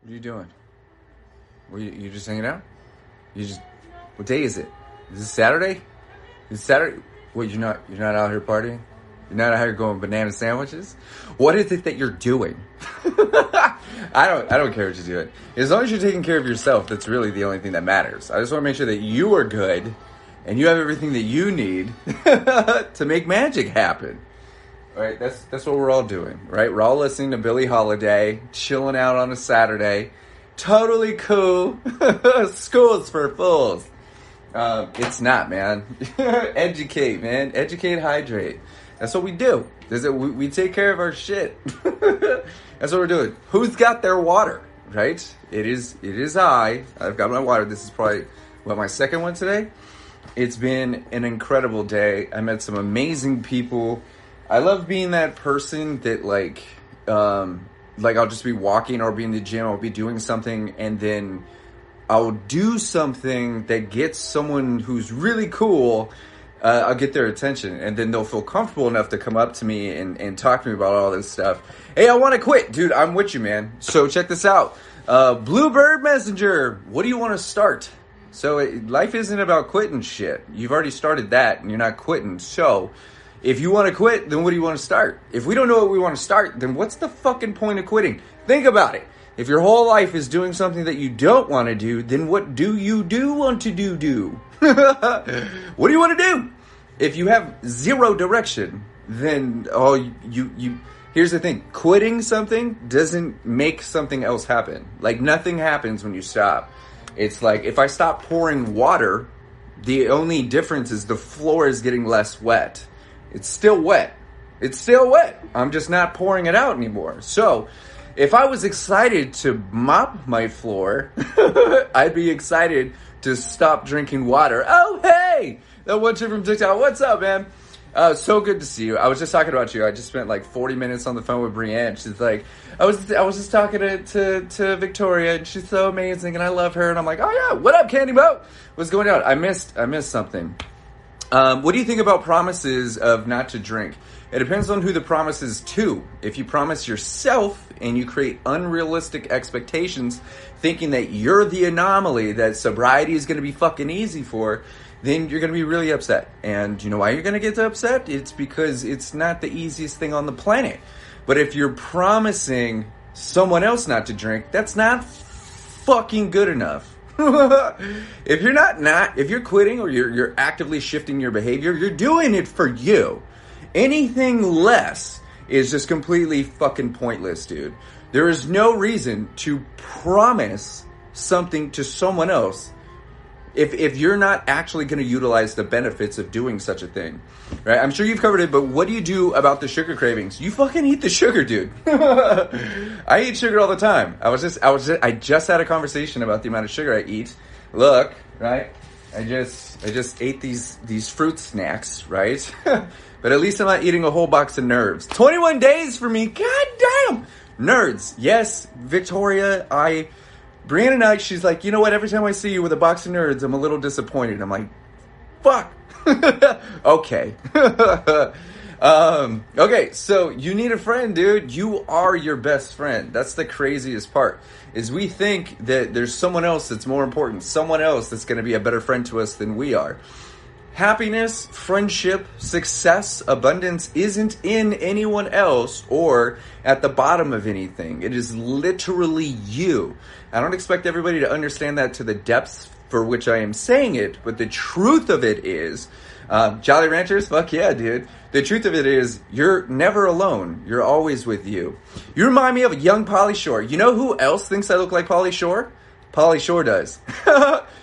What are you doing? You just hanging out? What day is it? Is this Saturday? Is it Saturday? Wait, you're not out here partying? You're not out here going banana sandwiches? What is it that you're doing? I don't care what you're doing. As long as you're taking care of yourself, that's really the only thing that matters. I just want to make sure that you are good and you have everything that you need to make magic happen. Right, that's what we're all doing, right? We're all listening to Billie Holiday, chilling out on a Saturday. Totally cool. School's for fools. It's not, man. Educate, man. Educate, hydrate. That's what we do. We take care of our shit. That's what we're doing. Who's got their water, right? It is I. I've got my water. This is probably, my second one today? It's been an incredible day. I met some amazing people. I love being that person that I'll just be walking or be in the gym, I'll be doing something, and then I'll do something that gets someone who's really cool, I'll get their attention, and then they'll feel comfortable enough to come up to me and talk to me about all this stuff. Hey, I want to quit. Dude, I'm with you, man. So check this out. Bluebird Messenger, what do you want to start? So life isn't about quitting shit. You've already started that, and you're not quitting, so... If you want to quit, then what do you want to start? If we don't know what we want to start, then what's the fucking point of quitting? Think about it. If your whole life is doing something that you don't want to do, then what do you want to do? What do you want to do? If you have zero direction, then here's the thing. Quitting something doesn't make something else happen. Like, nothing happens when you stop. It's like, if I stop pouring water, the only difference is the floor is getting less wet. It's still wet. I'm just not pouring it out anymore. So, if I was excited to mop my floor, I'd be excited to stop drinking water. Oh, hey! That one chick from TikTok. What's up, man? So good to see you. I was just talking about you. I just spent like 40 minutes on the phone with Brienne. She's like, I was just talking to Victoria, and she's so amazing, and I love her. And I'm like, oh yeah, what up, Candy Boat? What's going on? I missed something. What do you think about promises of not to drink? It depends on who the promise is to. If you promise yourself and you create unrealistic expectations, thinking that you're the anomaly that sobriety is going to be fucking easy for, then you're going to be really upset. And you know why you're going to get upset? It's because it's not the easiest thing on the planet. But if you're promising someone else not to drink, that's not fucking good enough. If you're quitting or you're actively shifting your behavior, you're doing it for you. Anything less is just completely fucking pointless, dude. There is no reason to promise something to someone else if you're not actually going to utilize the benefits of doing such a thing, right? I'm sure you've covered it, but what do you do about the sugar cravings? You fucking eat the sugar, dude. I eat sugar all the time. I just had a conversation about the amount of sugar I eat. Look, right? I just ate these fruit snacks, right? But at least I'm not eating a whole box of Nerds. 21 days for me. God damn. Nerds. Yes, Victoria, Brianna and I, she's like, you know what? Every time I see you with a box of Nerds, I'm a little disappointed. I'm like, fuck. Okay. Okay, so you need a friend, dude. You are your best friend. That's the craziest part, is we think that there's someone else that's more important, someone else that's going to be a better friend to us than we are. Happiness, friendship, success, abundance isn't in anyone else or at the bottom of anything. It is literally you. I don't expect everybody to understand that to the depths for which I am saying it, but the truth of it is, Jolly Ranchers, fuck yeah, dude. The truth of it is, you're never alone. You're always with you. You remind me of a young Pauly Shore. You know who else thinks I look like Pauly Shore? Pauly Shore does.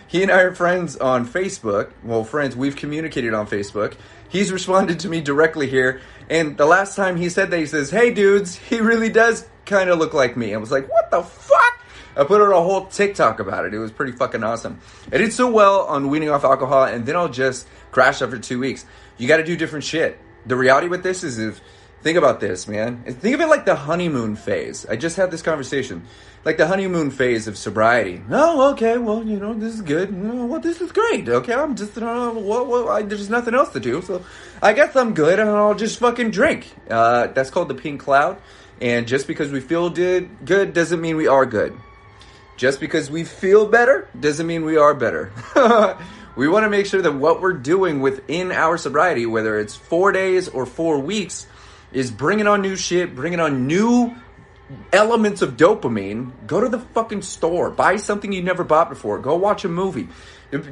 He and I are friends on Facebook. Well, friends, we've communicated on Facebook. He's responded to me directly here. And the last time he said that, he says, hey, dudes, he really does kind of look like me. I was like, what the fuck? I put out a whole TikTok about it. It was pretty fucking awesome. I did so well on weaning off alcohol, and then I'll just crash after 2 weeks. You got to do different shit. The reality with this is, think about this, man. Think of it like the honeymoon phase. I just had this conversation. Like the honeymoon phase of sobriety. Oh, okay, well, this is good. Well, this is great. Okay, I'm just, there's nothing else to do, so I guess I'm good, and I'll just fucking drink. That's called the pink cloud, and just because we feel good doesn't mean we are good. Just because we feel better doesn't mean we are better. We want to make sure that what we're doing within our sobriety, whether it's 4 days or 4 weeks, is bringing on new shit, bringing on new elements of dopamine. Go to the fucking store. Buy something you never bought before. Go watch a movie.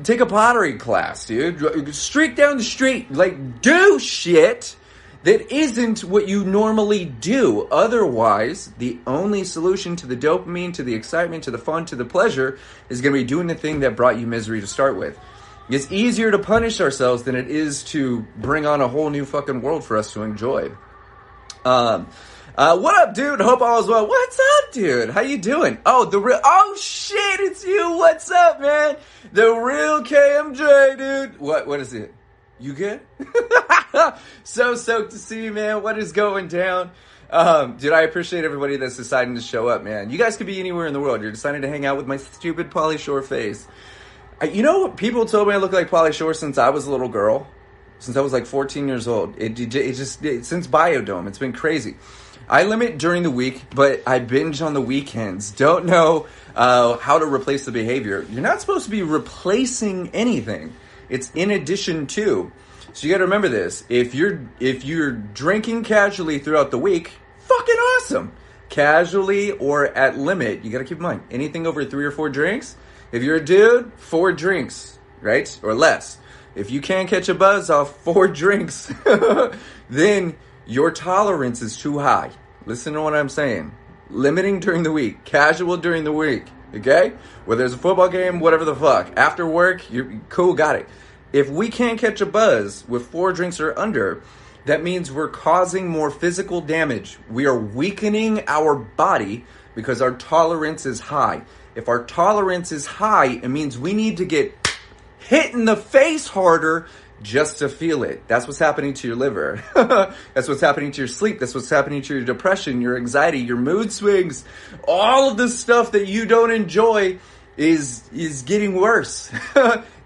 Take a pottery class, dude. Streak down the street. Like, do shit that isn't what you normally do. Otherwise, the only solution to the dopamine, to the excitement, to the fun, to the pleasure is going to be doing the thing that brought you misery to start with. It's easier to punish ourselves than it is to bring on a whole new fucking world for us to enjoy. What up, dude? Hope all is well. What's up, dude? How you doing? Oh, shit, it's you. What's up, man? The real KMJ, dude. What is it? You good? So stoked to see you, man. What is going down? Dude, I appreciate everybody that's deciding to show up, man. You guys could be anywhere in the world. You're deciding to hang out with my stupid Pauly Shore face. You know, people told me I look like Pauly Shore since I was a little girl. Since I was like 14 years old. Since Biodome, it's been crazy. I limit during the week, but I binge on the weekends. Don't know how to replace the behavior. You're not supposed to be replacing anything. It's in addition to. So you got to remember this. If you're drinking casually throughout the week, fucking awesome. Casually or at limit, you got to keep in mind, anything over 3 or 4 drinks. If you're a dude, 4 drinks, right? Or less. If you can't catch a buzz off 4 drinks, then your tolerance is too high. Listen to what I'm saying. Limiting during the week. Casual during the week. Okay? Whether it's a football game, whatever the fuck. After work, you're cool, got it. If we can't catch a buzz with 4 drinks or under, that means we're causing more physical damage. We are weakening our body because our tolerance is high. If our tolerance is high, it means we need to get hit in the face harder just to feel it. That's what's happening to your liver. That's what's happening to your sleep. That's what's happening to your depression, your anxiety, your mood swings. All of the stuff that you don't enjoy is getting worse.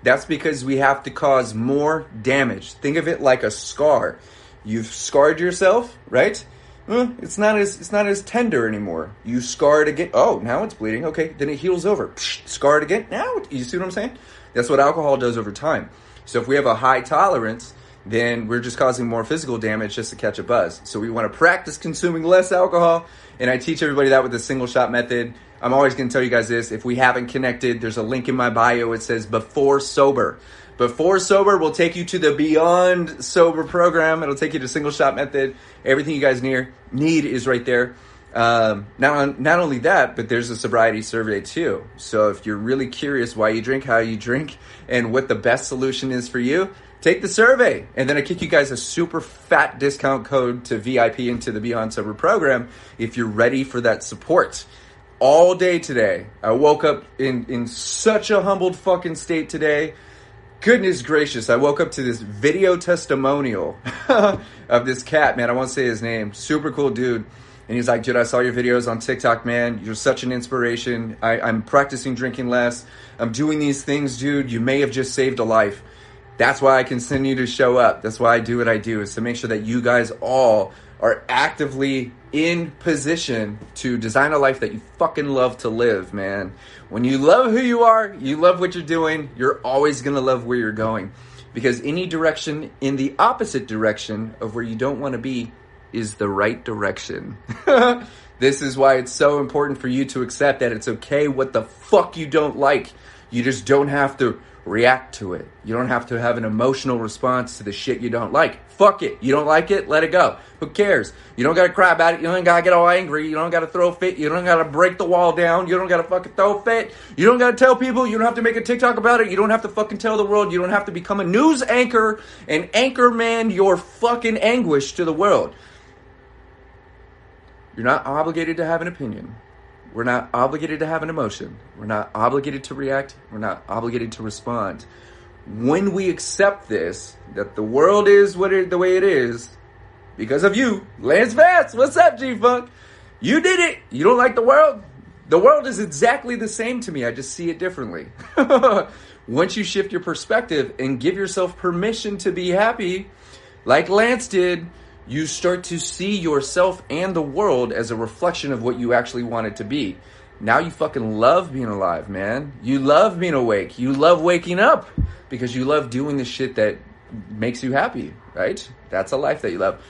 That's because we have to cause more damage. Think of it like a scar. You've scarred yourself, right? It's not as tender anymore. You scar it again. Oh, now it's bleeding. Okay, then it heals over. Scar it again. Now, you see what I'm saying? That's what alcohol does over time. So if we have a high tolerance, then we're just causing more physical damage just to catch a buzz. So we want to practice consuming less alcohol, and I teach everybody that with the single shot method. I'm always going to tell you guys this. If we haven't connected, there's a link in my bio. It says Before Sober. Before Sober will take you to the Beyond Sober program. It'll take you to single shot method. Everything you guys need is right there. Not only that, but there's a sobriety survey too. So if you're really curious why you drink, how you drink, and what the best solution is for you, take the survey. And then I kick you guys a super fat discount code to VIP into the Beyond Sober program if you're ready for that support. All day today, I woke up in such a humbled fucking state today. Goodness gracious, I woke up to this video testimonial of this cat, man. I won't say his name. Super cool dude. And he's like, dude, I saw your videos on TikTok, man. You're such an inspiration. I'm practicing drinking less. I'm doing these things, dude. You may have just saved a life. That's why I continue to show up. That's why I do what I do, is to make sure that you guys all are actively in position to design a life that you fucking love to live, man. When you love who you are, you love what you're doing, you're always going to love where you're going. Because any direction in the opposite direction of where you don't want to be is the right direction. This is why it's so important for you to accept that it's okay what the fuck you don't like. You just don't have to react to it. You don't have to have an emotional response to the shit you don't like. Fuck it. You don't like it? Let it go. Who cares? You don't gotta cry about it. You don't gotta get all angry. You don't gotta throw a fit. You don't gotta break the wall down. You don't gotta fucking throw a fit. You don't gotta tell people. You don't have to make a TikTok about it. You don't have to fucking tell the world. You don't have to become a news anchor and anchor man your fucking anguish to the world. You're not obligated to have an opinion. We're not obligated to have an emotion. We're not obligated to react. We're not obligated to respond. When we accept this, that the world is the way it is, because of you, Lance Vance, what's up, G-Funk? You did it. You don't like the world? The world is exactly the same to me. I just see it differently. Once you shift your perspective and give yourself permission to be happy, like Lance did, you start to see yourself and the world as a reflection of what you actually want it to be. Now you fucking love being alive, man. You love being awake. You love waking up because you love doing the shit that makes you happy, right? That's a life that you love.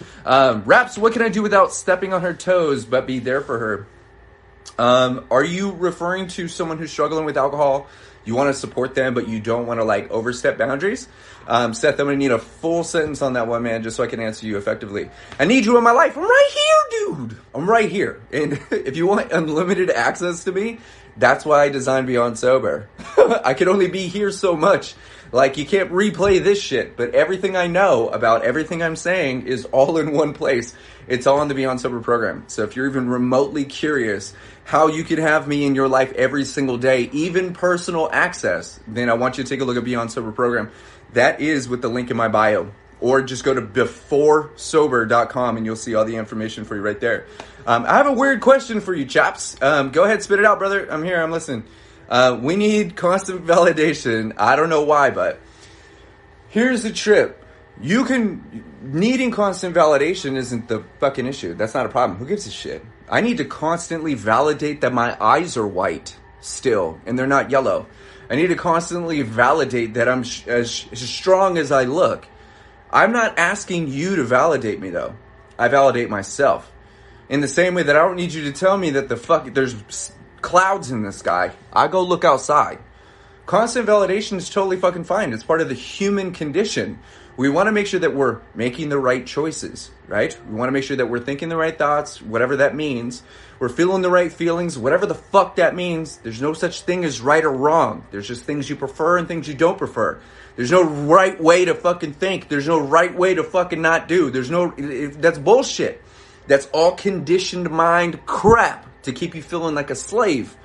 Raps, what can I do without stepping on her toes but be there for her? Are you referring to someone who's struggling with alcohol? You want to support them, but you don't want to like overstep boundaries? Seth, I'm going to need a full sentence on that one, man, just so I can answer you effectively. I need you in my life. I'm right here, dude. I'm right here. And if you want unlimited access to me, that's why I designed Beyond Sober. I can only be here so much. Like, you can't replay this shit, but everything I know about everything I'm saying is all in one place. It's all in the Beyond Sober program. So if you're even remotely curious how you can have me in your life every single day, even personal access, then I want you to take a look at Beyond Sober program. That is with the link in my bio. Or just go to beforesober.com and you'll see all the information for you right there. I have a weird question for you, chaps. Go ahead, spit it out, brother. I'm here, I'm listening. We need constant validation. I don't know why, but here's the trip. Needing constant validation isn't the fucking issue. That's not a problem. Who gives a shit? I need to constantly validate that my eyes are white still and they're not yellow. I need to constantly validate that I'm as strong as I look. I'm not asking you to validate me though. I validate myself. In the same way that I don't need you to tell me that there's clouds in the sky. I go look outside. Constant validation is totally fucking fine. It's part of the human condition. We want to make sure that we're making the right choices, right? We want to make sure that we're thinking the right thoughts, whatever that means. We're feeling the right feelings, whatever the fuck that means. There's no such thing as right or wrong. There's just things you prefer and things you don't prefer. There's no right way to fucking think. There's no right way to fucking not do. That's bullshit. That's all conditioned mind crap to keep you feeling like a slave.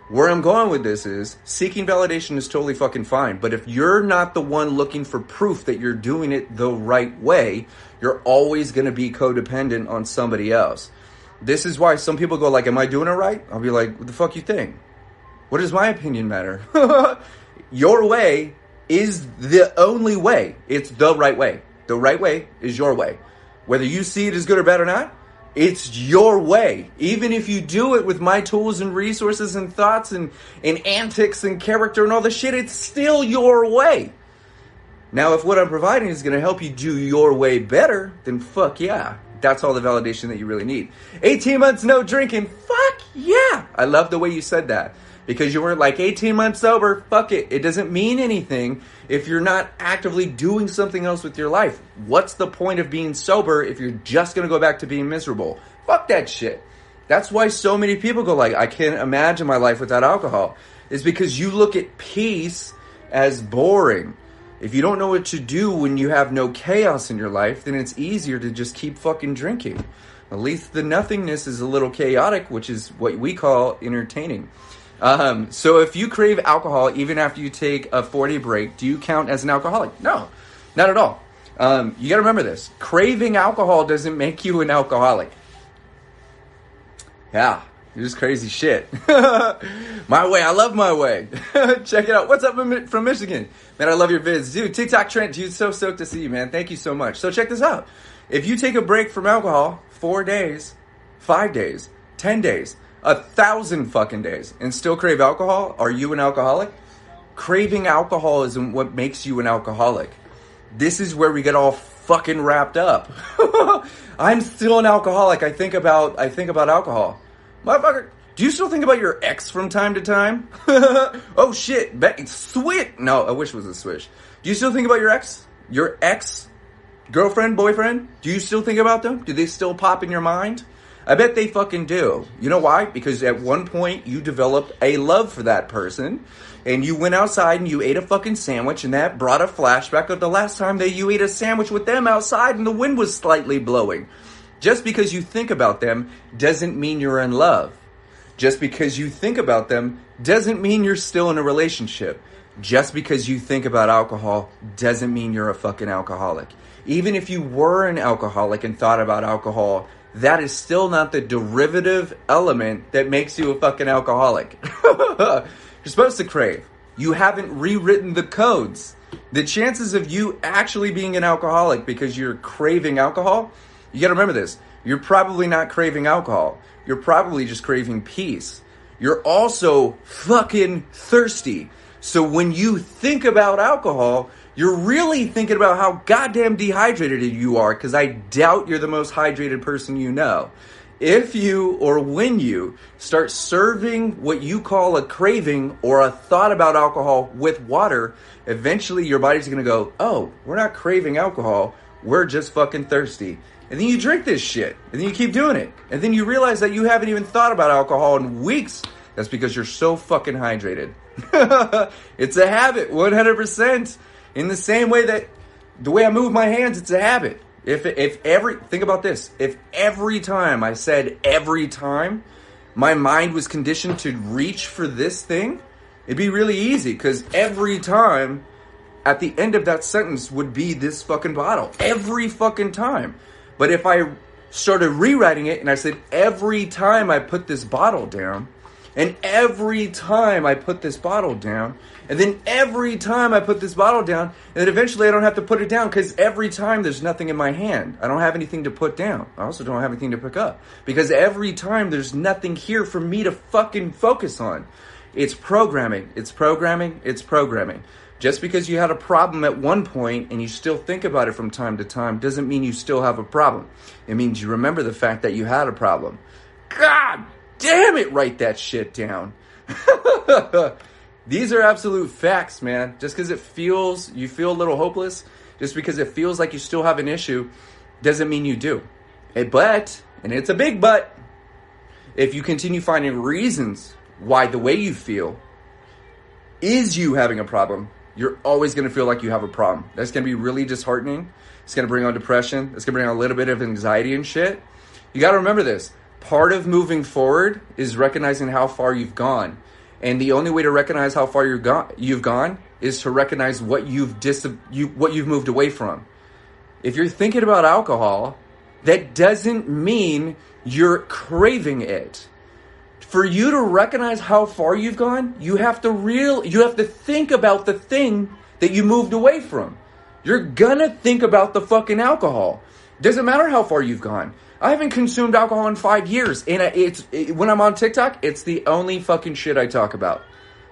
Where I'm going with this is seeking validation is totally fucking fine. But if you're not the one looking for proof that you're doing it the right way, you're always going to be codependent on somebody else. This is why some people go like, am I doing it right? I'll be like, what the fuck you think? What does my opinion matter? Your way is the only way. It's the right way. The right way is your way. Whether you see it as good or bad or not, it's your way. Even if you do it with my tools and resources and thoughts and antics and character and all the shit, it's still your way. Now, if what I'm providing is going to help you do your way better, then fuck yeah. That's all the validation that you really need. 18 months no drinking. Fuck yeah. I love the way you said that. Because you weren't like 18 months sober. Fuck it. It doesn't mean anything if you're not actively doing something else with your life. What's the point of being sober if you're just going to go back to being miserable? Fuck that shit. That's why so many people go like, I can't imagine my life without alcohol. It's because you look at peace as boring. If you don't know what to do when you have no chaos in your life, then it's easier to just keep fucking drinking. At least the nothingness is a little chaotic, which is what we call entertaining. So if you crave alcohol even after you take a 4-day break, do you count as an alcoholic? No, not at all. You gotta remember this. Craving alcohol doesn't make you an alcoholic. Yeah, you're just crazy shit. My way, I love my way. Check it out. What's up from Michigan? Man, I love your vids. Dude, TikTok Trent, dude, so stoked to see you, man. Thank you so much. So check this out. If you take a break from alcohol 4 days, 5 days, 10 days, 1,000 fucking days and still crave alcohol, are you an alcoholic? Craving alcohol isn't what makes you an alcoholic. This is where we get all fucking wrapped up. I'm still an alcoholic. I think about alcohol. Motherfucker, do you still think about your ex from time to time? Oh shit, sweet. No, I wish it was a swish. Do you still think about your ex? Your ex? Girlfriend, boyfriend? Do you still think about them? Do they still pop in your mind? I bet they fucking do. You know why? Because at one point you developed a love for that person and you went outside and you ate a fucking sandwich and that brought a flashback of the last time that you ate a sandwich with them outside and the wind was slightly blowing. Just because you think about them doesn't mean you're in love. Just because you think about them doesn't mean you're still in a relationship. Just because you think about alcohol doesn't mean you're a fucking alcoholic. Even if you were an alcoholic and thought about alcohol, that is still not the derivative element that makes you a fucking alcoholic. You're supposed to crave. You haven't rewritten the codes. The chances of you actually being an alcoholic because you're craving alcohol, you gotta remember this. You're probably not craving alcohol. You're probably just craving peace. you're also fucking thirsty. So when you think about alcohol, you're really thinking about how goddamn dehydrated you are, because I doubt you're the most hydrated person you know. If you, or when you, start serving what you call a craving or a thought about alcohol with water, eventually your body's going to go, oh, we're not craving alcohol, we're just fucking thirsty. And then you drink this shit, and then you keep doing it. And then you realize that you haven't even thought about alcohol in weeks. That's because you're so fucking hydrated. It's a habit, 100%. In the same way that the way I move my hands, it's a habit. Think about this. If every time I said every time, my mind was conditioned to reach for this thing, it'd be really easy, because every time at the end of that sentence would be this fucking bottle. Every fucking time. But if I started rewriting it and I said every time I put this bottle down, and every time I put this bottle down, and then every time I put this bottle down, and then eventually I don't have to put it down, because every time there's nothing in my hand. I don't have anything to put down. I also don't have anything to pick up, because every time there's nothing here for me to fucking focus on. It's programming. It's programming. It's programming. Just because you had a problem at one point and you still think about it from time to time doesn't mean you still have a problem. It means you remember the fact that you had a problem. God damn it, write that shit down. These are absolute facts, man. Just because you feel a little hopeless, just because it feels like you still have an issue, doesn't mean you do. But, and it's a big but, if you continue finding reasons why the way you feel is you having a problem, you're always going to feel like you have a problem. That's going to be really disheartening. It's going to bring on depression. It's going to bring on a little bit of anxiety and shit. You got to remember this. Part of moving forward is recognizing how far you've gone. And the only way to recognize how far you've gone is to recognize what you've moved away from. If you're thinking about alcohol, that doesn't mean you're craving it. For you to recognize how far you've gone, you have to think about the thing that you moved away from. You're gonna think about the fucking alcohol. Doesn't matter how far you've gone. I haven't consumed alcohol in 5 years, and when I'm on TikTok, it's the only fucking shit I talk about.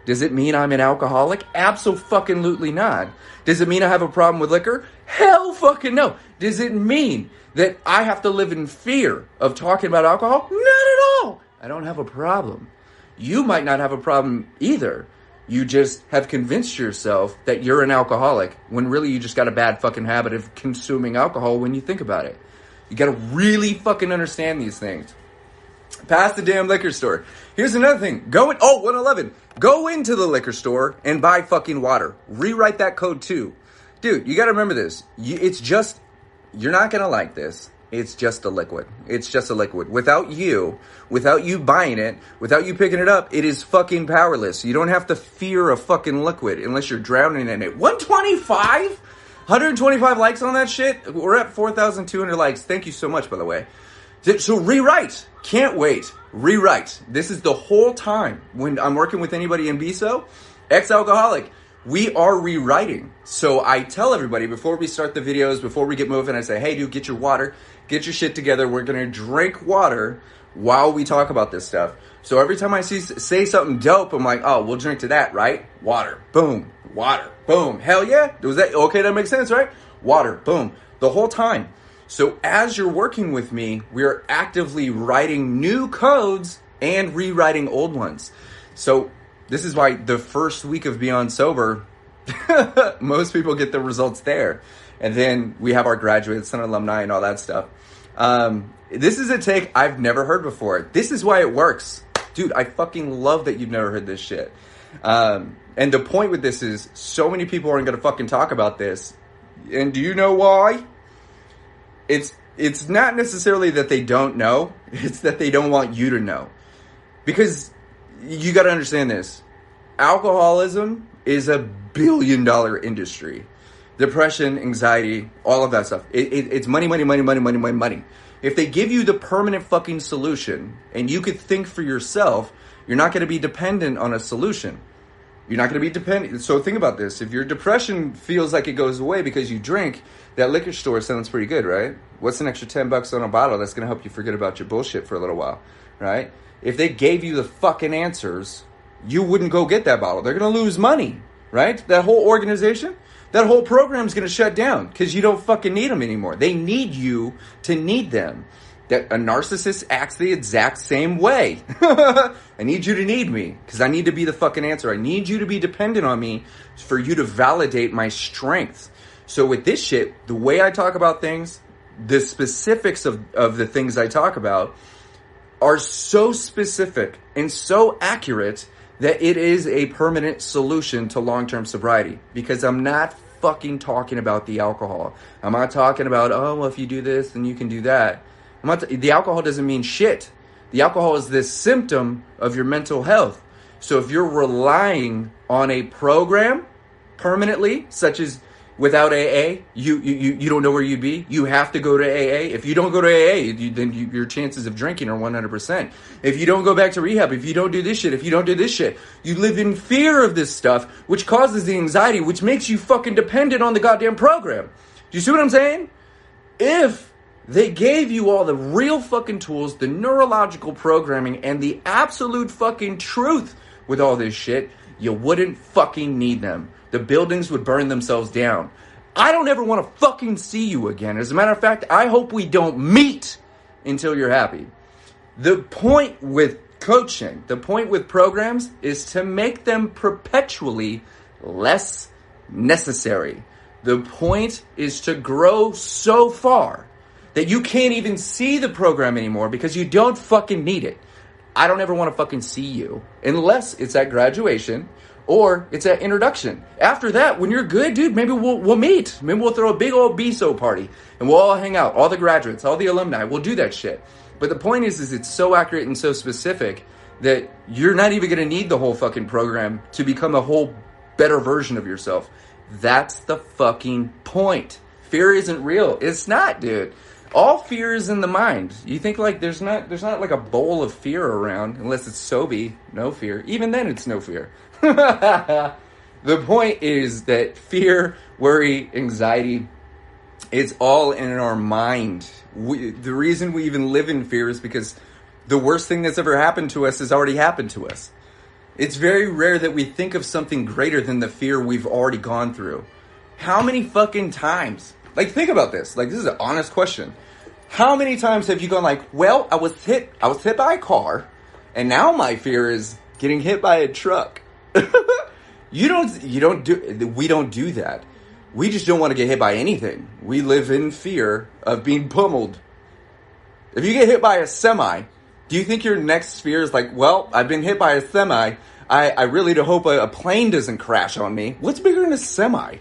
Does it mean I'm an alcoholic? Absolutely not. Does it mean I have a problem with liquor? Hell fucking no. Does it mean that I have to live in fear of talking about alcohol? Not at all. I don't have a problem. You might not have a problem either. You just have convinced yourself that you're an alcoholic when really you just got a bad fucking habit of consuming alcohol when you think about it. You gotta really fucking understand these things. Past the damn liquor store. Here's another thing. 111. Go into the liquor store and buy fucking water. Rewrite that code too. Dude, you gotta remember this. You're not gonna like this. It's just a liquid. It's just a liquid. Without you buying it, without you picking it up, it is fucking powerless. You don't have to fear a fucking liquid unless you're drowning in it. 125? 125 likes on that shit? We're at 4,200 likes. Thank you so much, by the way. So rewrite. Can't wait. Rewrite. This is the whole time when I'm working with anybody in BISO, ex-alcoholic, we are rewriting. So I tell everybody before we start the videos, before we get moving, I say, hey, dude, get your water, get your shit together. We're going to drink water while we talk about this stuff. So every time I say something dope, I'm like, oh, we'll drink to that, right? Water. Boom. Water. Boom. Hell yeah. Was that okay? That makes sense, right? Water. Boom. The whole time. So as you're working with me, we are actively writing new codes and rewriting old ones. So this is why the first week of Beyond Sober, most people get the results there. And then we have our graduates and alumni and all that stuff. This is a take I've never heard before. This is why it works. Dude, I fucking love that you've never heard this shit. And the point with this is so many people aren't going to fucking talk about this. And do you know why? It's not necessarily that they don't know. It's that they don't want you to know. Because you got to understand this. Alcoholism is a billion-dollar industry. Depression, anxiety, all of that stuff. It's money, money, money, money, money, money, money. If they give you the permanent fucking solution and you could think for yourself, you're not going to be dependent on a solution. You're not going to be dependent. So think about this. If your depression feels like it goes away because you drink, that liquor store sounds pretty good, right? What's an extra $10 on a bottle that's going to help you forget about your bullshit for a little while, right? if they gave you the fucking answers, you wouldn't go get that bottle. They're going to lose money, right? That whole organization, that whole program's going to shut down because you don't fucking need them anymore. They need you to need them. That a narcissist acts the exact same way. I need you to need me because I need to be the fucking answer. I need you to be dependent on me for you to validate my strengths. So with this shit, the way I talk about things, the specifics of the things I talk about are so specific and so accurate that it is a permanent solution to long-term sobriety, because I'm not fucking talking about the alcohol. I'm not talking about, oh, well, if you do this, then you can do that. The alcohol doesn't mean shit. The alcohol is this symptom of your mental health. So if you're relying on a program permanently, such as without AA, you don't know where you'd be. You have to go to AA. If you don't go to AA, then your chances of drinking are 100%. If you don't go back to rehab, if you don't do this shit, if you don't do this shit, you live in fear of this stuff, which causes the anxiety, which makes you fucking dependent on the goddamn program. Do you see what I'm saying? If they gave you all the real fucking tools, the neurological programming, and the absolute fucking truth with all this shit, you wouldn't fucking need them. The buildings would burn themselves down. I don't ever want to fucking see you again. As a matter of fact, I hope we don't meet until you're happy. The point with coaching, the point with programs, is to make them perpetually less necessary. The point is to grow so far that you can't even see the program anymore because you don't fucking need it. I don't ever want to fucking see you unless it's at graduation or it's at introduction. After that, when you're good, dude, maybe we'll meet. Maybe we'll throw a big old BSO party and we'll all hang out. All the graduates, all the alumni, we'll do that shit. But the point is it's so accurate and so specific that you're not even going to need the whole fucking program to become a whole better version of yourself. That's the fucking point. Fear isn't real. It's not, dude. All fear is in the mind. You think like there's not like a bowl of fear around unless it's Sobe, no fear. Even then it's no fear. The point is that fear, worry, anxiety, it's all in our mind. The reason we even live in fear is because the worst thing that's ever happened to us has already happened to us. It's very rare that we think of something greater than the fear we've already gone through. How many fucking times? Like, think about this. Like, this is an honest question. How many times have you gone like, well, I was hit by a car, and now my fear is getting hit by a truck. We don't do that. We just don't want to get hit by anything. We live in fear of being pummeled. If you get hit by a semi, do you think your next fear is like, well, I've been hit by a semi. I really do hope a plane doesn't crash on me. What's bigger than a semi?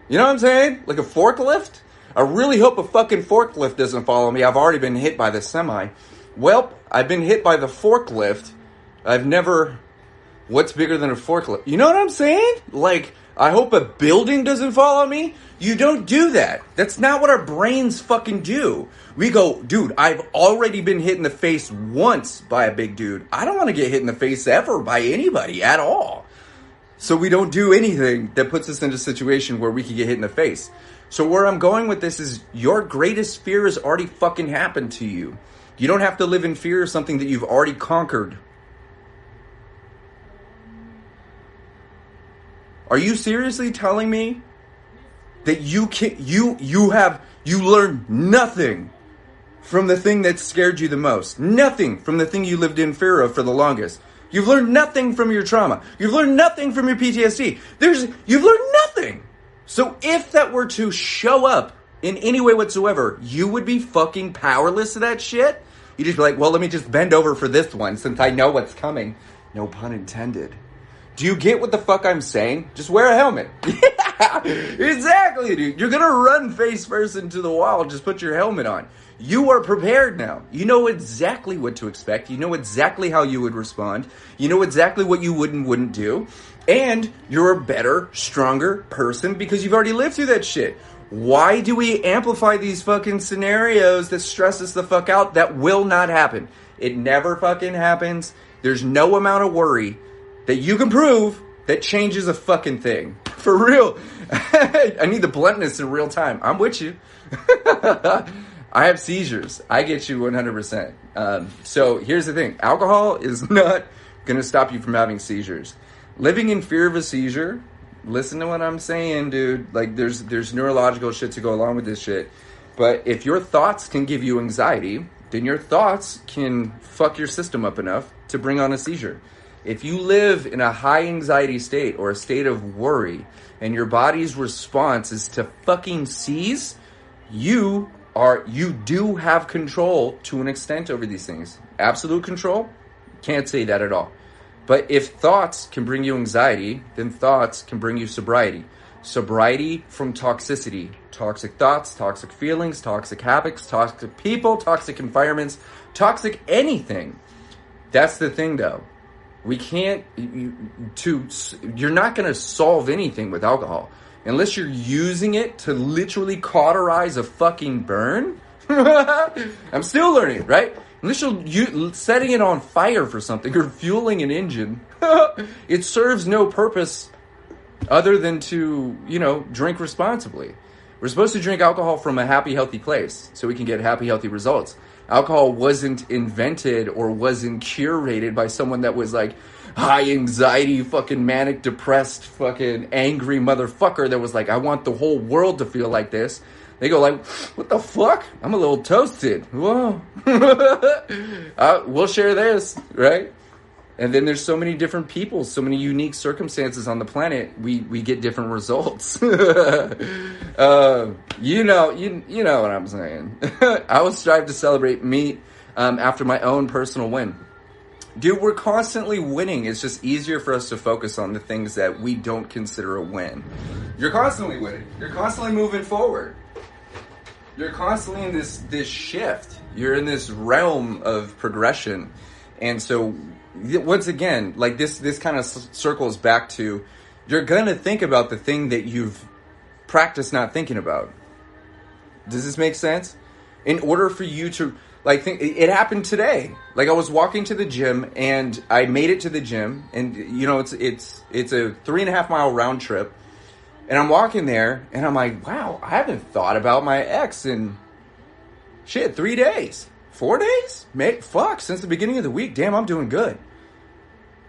You know what I'm saying? Like a forklift? I really hope a fucking forklift doesn't follow me. I've already been hit by the semi. Well, I've been hit by the forklift. What's bigger than a forklift? You know what I'm saying? Like, I hope a building doesn't follow me. You don't do that. That's not what our brains fucking do. We go, dude, I've already been hit in the face once by a big dude. I don't want to get hit in the face ever by anybody at all. So we don't do anything that puts us in a situation where we can get hit in the face. So where I'm going with this is your greatest fear has already fucking happened to you. You don't have to live in fear of something that you've already conquered. Are you seriously telling me that you learned nothing from the thing that scared you the most? Nothing from the thing you lived in fear of for the longest. You've learned nothing from your trauma. You've learned nothing from your PTSD. You've learned nothing. So if that were to show up in any way whatsoever, you would be fucking powerless to that shit. You'd just be like, well, let me just bend over for this one since I know what's coming. No pun intended. Do you get what the fuck I'm saying? Just wear a helmet. Yeah, exactly, dude. You're gonna run face first into the wall. Just put your helmet on. You are prepared now. You know exactly what to expect. You know exactly how you would respond. You know exactly what you would and wouldn't do. And you're a better, stronger person because you've already lived through that shit. Why do we amplify these fucking scenarios that stress us the fuck out? That will not happen. It never fucking happens. There's no amount of worry that you can prove that changes a fucking thing. For real. I need the bluntness in real time. I'm with you. I have seizures. I get you 100%. So here's the thing. Alcohol is not going to stop you from having seizures. Living in fear of a seizure, listen to what I'm saying, dude. Like, there's neurological shit to go along with this shit. But if your thoughts can give you anxiety, then your thoughts can fuck your system up enough to bring on a seizure. If you live in a high anxiety state or a state of worry, and your body's response is to fucking seize, you do have control to an extent over these things. Absolute control? Can't say that at all. But if thoughts can bring you anxiety, then thoughts can bring you sobriety. Sobriety from toxicity. Toxic thoughts, toxic feelings, toxic habits, toxic people, toxic environments, toxic anything. That's the thing, though. We can't, you're not going to solve anything with alcohol. Unless you're using it to literally cauterize a fucking burn. I'm still learning, right? Unless you're setting it on fire for something or fueling an engine, it serves no purpose other than to, drink responsibly. We're supposed to drink alcohol from a happy, healthy place so we can get happy, healthy results. Alcohol wasn't invented or wasn't curated by someone that was like high anxiety, fucking manic, depressed, fucking angry motherfucker that was like, I want the whole world to feel like this. They go like, what the fuck? I'm a little toasted. Whoa. We'll share this, right? And then there's so many different people, so many unique circumstances on the planet. We get different results. You know what I'm saying. I will strive to celebrate me after my own personal win. Dude, we're constantly winning. It's just easier for us to focus on the things that we don't consider a win. You're constantly winning. You're constantly moving forward. You're constantly in this shift. You're in this realm of progression. And so, once again, like this kind of circles back to, you're going to think about the thing that you've practiced not thinking about. Does this make sense? In order for you to, think, it happened today. Like, I was walking to the gym, and I made it to the gym, and, it's a 3.5 mile round trip. And I'm walking there, and I'm like, wow, I haven't thought about my ex in, 3 days. 4 days? Since the beginning of the week. Damn, I'm doing good.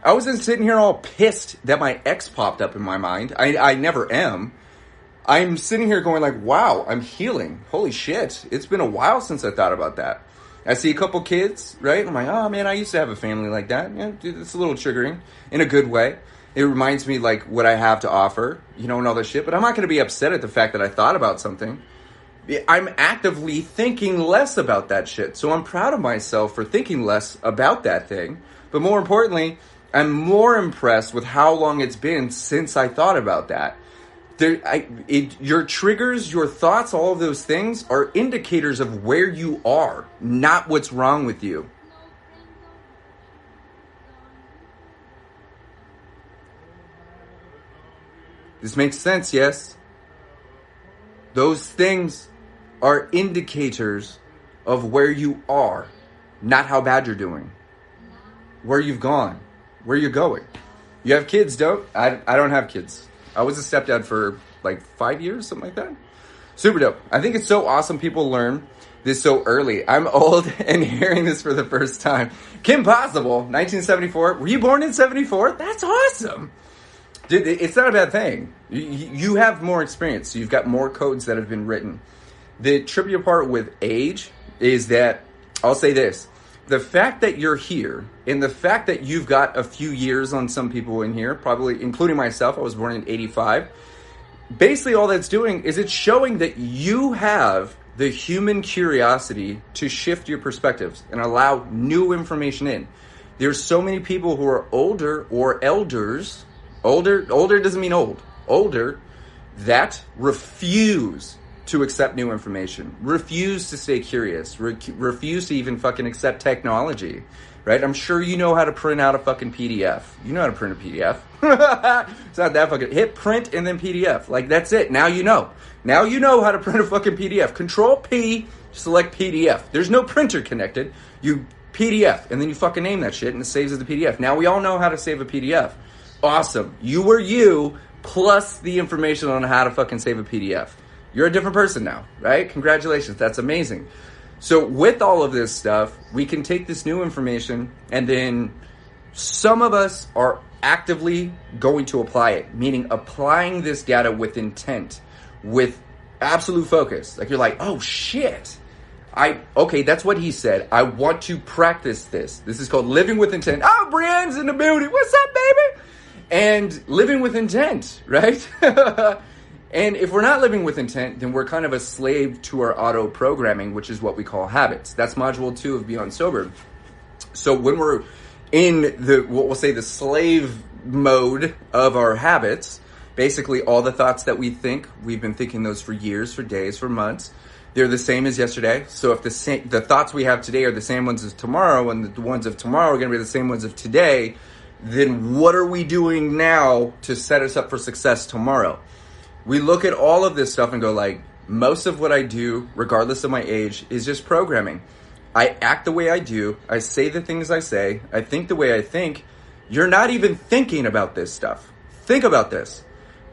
I wasn't sitting here all pissed that my ex popped up in my mind. I never am. I'm sitting here going like, wow, I'm healing. Holy shit. It's been a while since I thought about that. I see a couple kids, right? I'm like, oh man, I used to have a family like that. Yeah, dude, it's a little triggering in a good way. It reminds me like what I have to offer, and all that shit. But I'm not going to be upset at the fact that I thought about something. I'm actively thinking less about that shit. So I'm proud of myself for thinking less about that thing. But more importantly, I'm more impressed with how long it's been since I thought about that. Your triggers, your thoughts, all of those things are indicators of where you are, not what's wrong with you. This makes sense, yes? Those things are indicators of where you are, not how bad you're doing. Where you've gone, where you're going. You have kids, don't? I don't have kids. I was a stepdad for 5 years, something like that. Super dope. I think it's so awesome people learn this so early. I'm old and hearing this for the first time. Kim Possible, 1974. Were you born in 74? That's awesome. Dude, it's not a bad thing. You have more experience. So you've got more codes that have been written. The trippy part with age is that, I'll say this. The fact that you're here and the fact that you've got a few years on some people in here, probably including myself, I was born in 85. Basically all that's doing is it's showing that you have the human curiosity to shift your perspectives and allow new information in. There's so many people who are older or elders. Older doesn't mean old. Older that refuse to accept new information, refuse to stay curious, refuse to even fucking accept technology, right? I'm sure you know how to print out a fucking PDF. You know how to print a PDF. It's not that fucking, hit print and then PDF. That's it. Now you know. Now you know how to print a fucking PDF. Control P, select PDF. There's no printer connected. You PDF, and then you fucking name that shit and it saves as a PDF. Now we all know how to save a PDF. Awesome. You were you, plus the information on how to fucking save a PDF. You're a different person now, right? Congratulations. That's amazing. So with all of this stuff, we can take this new information and then some of us are actively going to apply it, meaning applying this data with intent, with absolute focus. Like you're like, oh shit. Okay, that's what he said. I want to practice this. This is called living with intent. Oh, Brienne's in the building. What's up, baby? And living with intent, right? And if we're not living with intent, then we're kind of a slave to our auto programming, which is what we call habits. That's module 2 of Beyond Sober. So when we're in what we'll say the slave mode of our habits, basically all the thoughts that we think, we've been thinking those for years, for days, for months. They're the same as yesterday. So if the thoughts we have today are the same ones as tomorrow, and the ones of tomorrow are going to be the same ones of today, then what are we doing now to set us up for success tomorrow? We look at all of this stuff and go like, most of what I do, regardless of my age, is just programming. I act the way I do. I say the things I say. I think the way I think. You're not even thinking about this stuff. Think about this.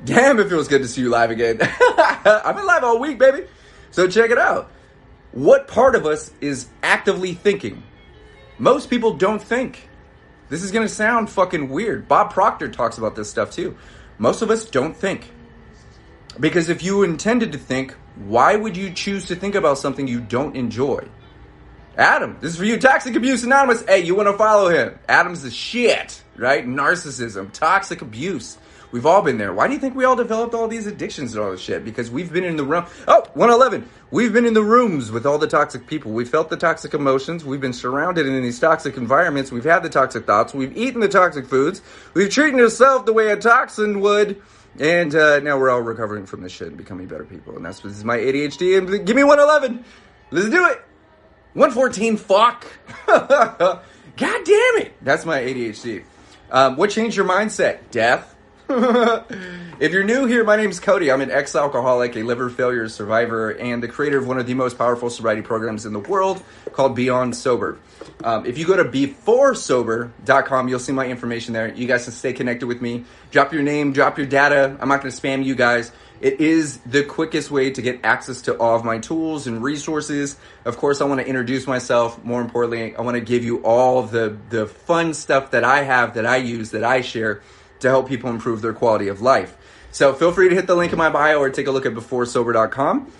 Damn, it feels good to see you live again. I've been live all week, baby. So check it out. What part of us is actively thinking? Most people don't think. This is going to sound fucking weird. Bob Proctor talks about this stuff too. Most of us don't think. Because if you intended to think, why would you choose to think about something you don't enjoy? Adam, this is for you. Toxic Abuse Anonymous. Hey, you want to follow him? Adam's the shit, right? Narcissism, toxic abuse. We've all been there. Why do you think we all developed all these addictions and all this shit? Because we've been in the room. Oh, 111. We've been in the rooms with all the toxic people. We felt the toxic emotions. We've been surrounded in these toxic environments. We've had the toxic thoughts. We've eaten the toxic foods. We've treated ourselves the way a toxin would. And now we're all recovering from this shit and becoming better people. And this is my ADHD. And give me 111. Let's do it. 114. Fuck. God damn it. That's my ADHD. What changed your mindset? Death. If you're new here, my name is Kohdi. I'm an ex-alcoholic, a liver failure survivor, and the creator of one of the most powerful sobriety programs in the world called Beyond Sober. If you go to beforesober.com, you'll see my information there. You guys can stay connected with me. Drop your name, drop your data. I'm not going to spam you guys. It is the quickest way to get access to all of my tools and resources. Of course, I want to introduce myself. More importantly, I want to give you all the fun stuff that I have, that I use, that I share to help people improve their quality of life. So feel free to hit the link in my bio or take a look at beforesober.com.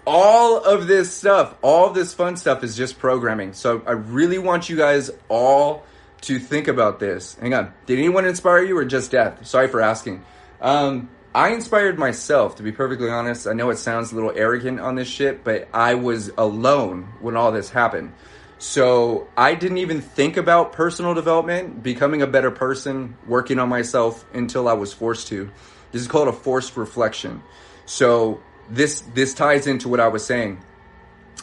All of this stuff, all of this fun stuff is just programming. So I really want you guys all to think about this. Hang on. Did anyone inspire you or just death? Sorry for asking. I inspired myself, to be perfectly honest. I know it sounds a little arrogant on this shit, but I was alone when all this happened. So I didn't even think about personal development, becoming a better person, working on myself until I was forced to. This is called a forced reflection. So this ties into what I was saying.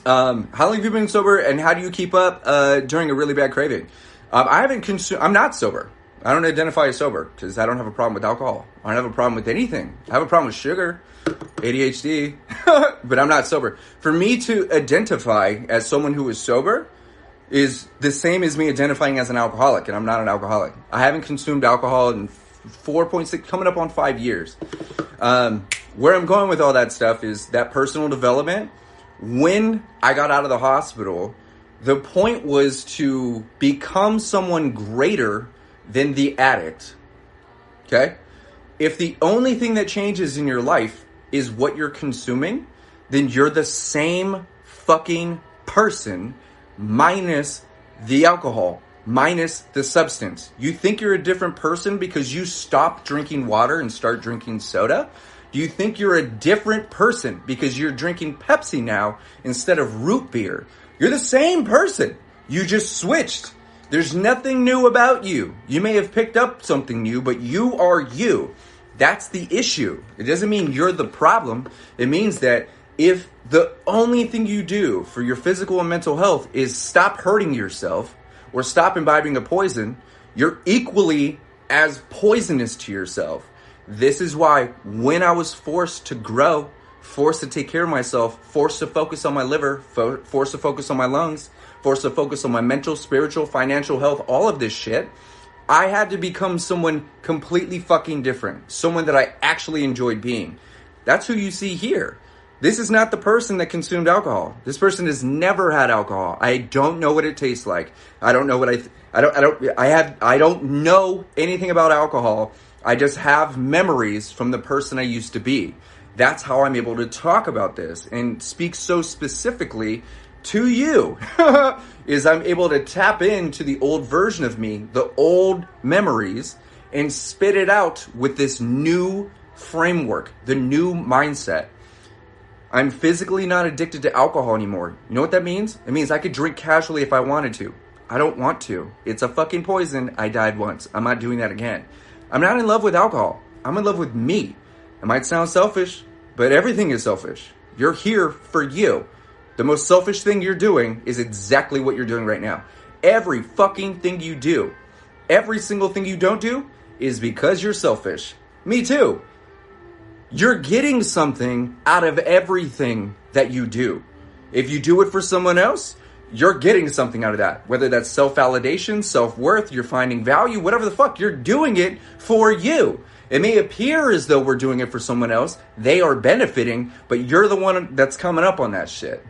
How long have you been sober, and how do you keep up during a really bad craving? I'm not sober. I don't identify as sober because I don't have a problem with alcohol. I don't have a problem with anything. I have a problem with sugar, ADHD, but I'm not sober. For me to identify as someone who is sober is the same as me identifying as an alcoholic, and I'm not an alcoholic. I haven't consumed alcohol in 4.6, coming up on 5 years. Where I'm going with all that stuff is that personal development. When I got out of the hospital, the point was to become someone greater than the addict. Okay? If the only thing that changes in your life is what you're consuming, then you're the same fucking person minus the alcohol, minus the substance. You think you're a different person because you stop drinking water and start drinking soda? Do you think you're a different person because you're drinking Pepsi now instead of root beer? You're the same person. You just switched. There's nothing new about you. You may have picked up something new, but you are you. That's the issue. It doesn't mean you're the problem. It means that if the only thing you do for your physical and mental health is stop hurting yourself or stop imbibing a poison, you're equally as poisonous to yourself. This is why when I was forced to grow, forced to take care of myself, forced to focus on my liver, forced to focus on my lungs, forced to focus on my mental, spiritual, financial health, all of this shit, I had to become someone completely fucking different. Someone that I actually enjoyed being. That's who you see here. This is not the person that consumed alcohol. This person has never had alcohol. I don't know what it tastes like. I don't know what I don't know anything about alcohol. I just have memories from the person I used to be. That's how I'm able to talk about this and speak so specifically to you. Is I'm able to tap into the old version of me, the old memories, and spit it out with this new framework, the new mindset. I'm physically not addicted to alcohol anymore. You know what that means? It means I could drink casually if I wanted to. I don't want to. It's a fucking poison. I died once. I'm not doing that again. I'm not in love with alcohol. I'm in love with me. It might sound selfish, but everything is selfish. You're here for you. The most selfish thing you're doing is exactly what you're doing right now. Every fucking thing you do, every single thing you don't do is because you're selfish. Me too. You're getting something out of everything that you do. If you do it for someone else, you're getting something out of that. Whether that's self-validation, self-worth, you're finding value, whatever the fuck, you're doing it for you. It may appear as though we're doing it for someone else. They are benefiting, but you're the one that's coming up on that shit.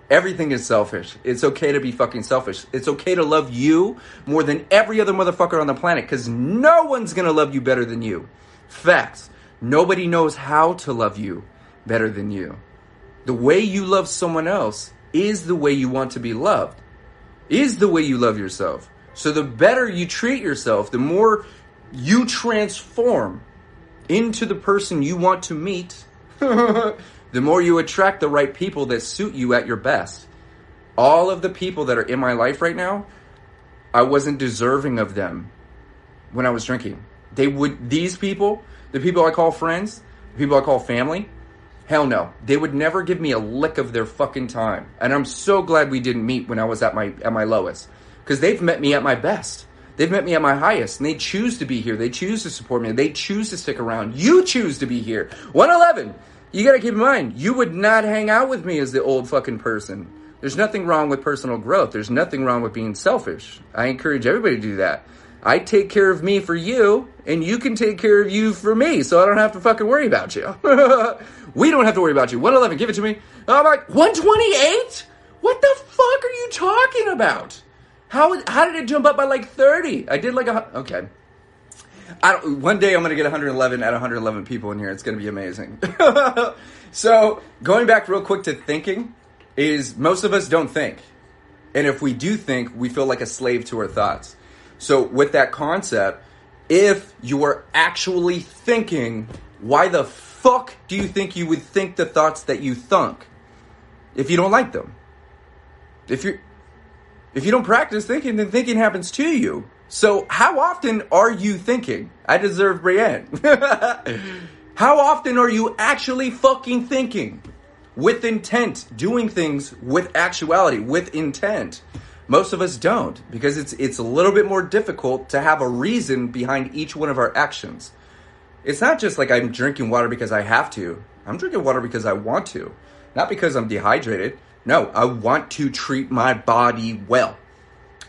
Everything is selfish. It's okay to be fucking selfish. It's okay to love you more than every other motherfucker on the planet, because no one's gonna love you better than you. Facts. Nobody knows how to love you better than you. The way you love someone else is the way you want to be loved, is the way you love yourself. So the better you treat yourself, the more you transform into the person you want to meet, the more you attract the right people that suit you at your best. All of the people that are in my life right now, I wasn't deserving of them when I was drinking. These people, the people I call friends, the people I call family, hell no. They would never give me a lick of their fucking time. And I'm so glad we didn't meet when I was at my lowest. Because they've met me at my best. They've met me at my highest. And they choose to be here. They choose to support me. They choose to stick around. You choose to be here. 111. You gotta keep in mind, you would not hang out with me as the old fucking person. There's nothing wrong with personal growth. There's nothing wrong with being selfish. I encourage everybody to do that. I take care of me for you, and you can take care of you for me, so I don't have to fucking worry about you. We don't have to worry about you. 111, give it to me. I'm like, 128? What the fuck are you talking about? How did it jump up by like 30? I did like okay. One day I'm going to get 111 at 111 people in here. It's going to be amazing. So going back real quick to thinking is most of us don't think. And if we do think, we feel like a slave to our thoughts. So with that concept, if you are actually thinking, why the fuck do you think you would think the thoughts that you think if you don't like them? If you don't practice thinking, then thinking happens to you. So how often are you thinking? I deserve Brienne. How often are you actually fucking thinking? With intent, doing things with actuality, with intent. Most of us don't, because it's a little bit more difficult to have a reason behind each one of our actions. It's not just like I'm drinking water because I have to. I'm drinking water because I want to. Not because I'm dehydrated. No, I want to treat my body well.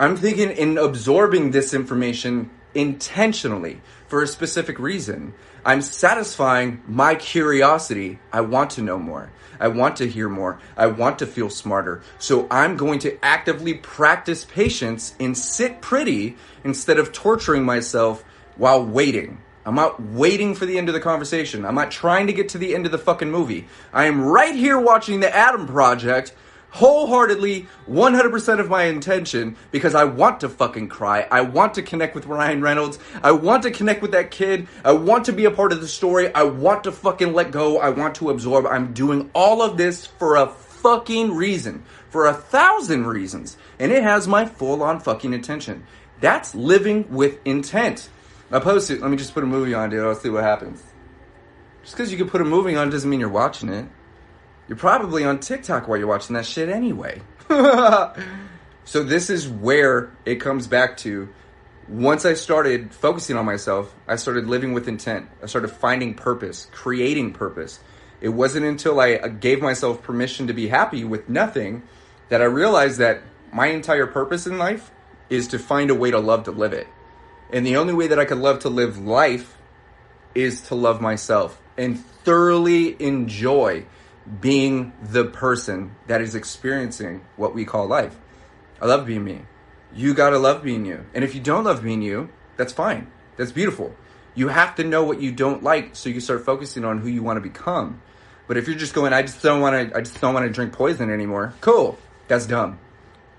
I'm thinking and absorbing this information intentionally for a specific reason. I'm satisfying my curiosity. I want to know more. I want to hear more. I want to feel smarter. So I'm going to actively practice patience and sit pretty instead of torturing myself while waiting. I'm not waiting for the end of the conversation. I'm not trying to get to the end of the fucking movie. I am right here watching The Adam Project, wholeheartedly, 100% of my intention, because I want to fucking cry. I want to connect with Ryan Reynolds. I want to connect with that kid. I want to be a part of the story. I want to fucking let go. I want to absorb. I'm doing all of this for a fucking reason. For 1,000 reasons. And it has my full-on fucking attention. That's living with intent. I posted, let me just put a movie on, dude. I'll see what happens. Just because you can put a movie on doesn't mean you're watching it. You're probably on TikTok while you're watching that shit anyway. So this is where it comes back to. Once I started focusing on myself, I started living with intent. I started finding purpose, creating purpose. It wasn't until I gave myself permission to be happy with nothing that I realized that my entire purpose in life is to find a way to love to live it. And the only way that I could love to live life is to love myself and thoroughly enjoy being the person that is experiencing what we call life. I love being me. You gotta love being you. And if you don't love being you, that's fine. That's beautiful. You have to know what you don't like so you start focusing on who you want to become. But if you're just going, I just don't want to drink poison anymore. Cool. That's dumb.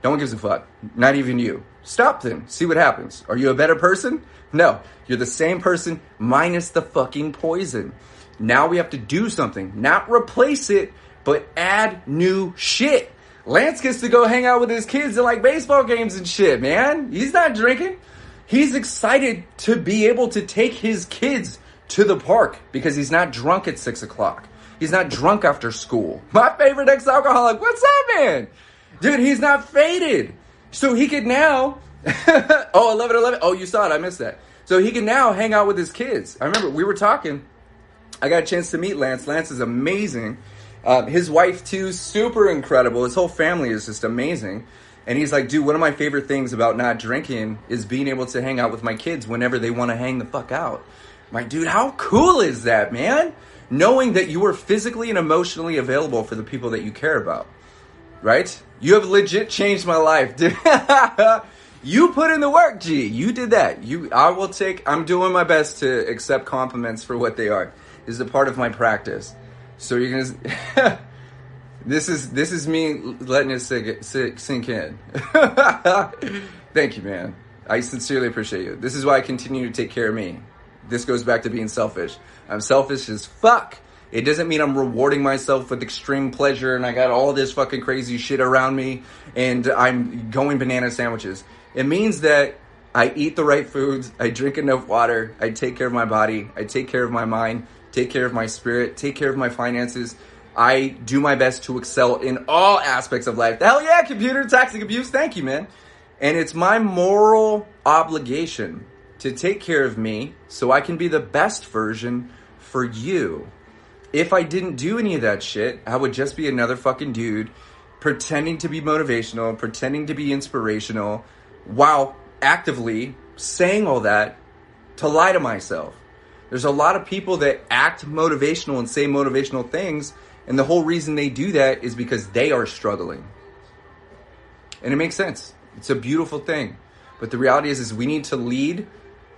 No one gives a fuck. Not even you. Stop then. See what happens. Are you a better person? No. You're the same person minus the fucking poison. Now we have to do something. Not replace it, but add new shit. Lance gets to go hang out with his kids at like baseball games and shit, man. He's not drinking. He's excited to be able to take his kids to the park because he's not drunk at 6 o'clock. He's not drunk after school. My favorite ex-alcoholic. What's up, man? Dude, he's not faded. So he could now... Oh, 11. Oh, you saw it. I missed that. So he can now hang out with his kids. I remember we were talking. I got a chance to meet Lance. Lance is amazing. His wife, too, super incredible. His whole family is just amazing. And he's like, dude, one of my favorite things about not drinking is being able to hang out with my kids whenever they want to hang the fuck out. I'm like, dude, how cool is that, man? Knowing that you are physically and emotionally available for the people that you care about, right? You have legit changed my life, dude. You put in the work, G. You did that. I'm doing my best to accept compliments for what they are. This is a part of my practice. So you're gonna. This is me letting it sink in. Thank you, man. I sincerely appreciate you. This is why I continue to take care of me. This goes back to being selfish. I'm selfish as fuck. It doesn't mean I'm rewarding myself with extreme pleasure and I got all this fucking crazy shit around me and I'm going banana sandwiches. It means that I eat the right foods, I drink enough water, I take care of my body, I take care of my mind, take care of my spirit, take care of my finances. I do my best to excel in all aspects of life. Hell yeah, computer, toxic abuse, thank you, man. And it's my moral obligation to take care of me so I can be the best version for you. If I didn't do any of that shit, I would just be another fucking dude pretending to be motivational, pretending to be inspirational, while actively saying all that to lie to myself. There's a lot of people that act motivational and say motivational things, and the whole reason they do that is because they are struggling. And it makes sense. It's a beautiful thing. But the reality is we need to lead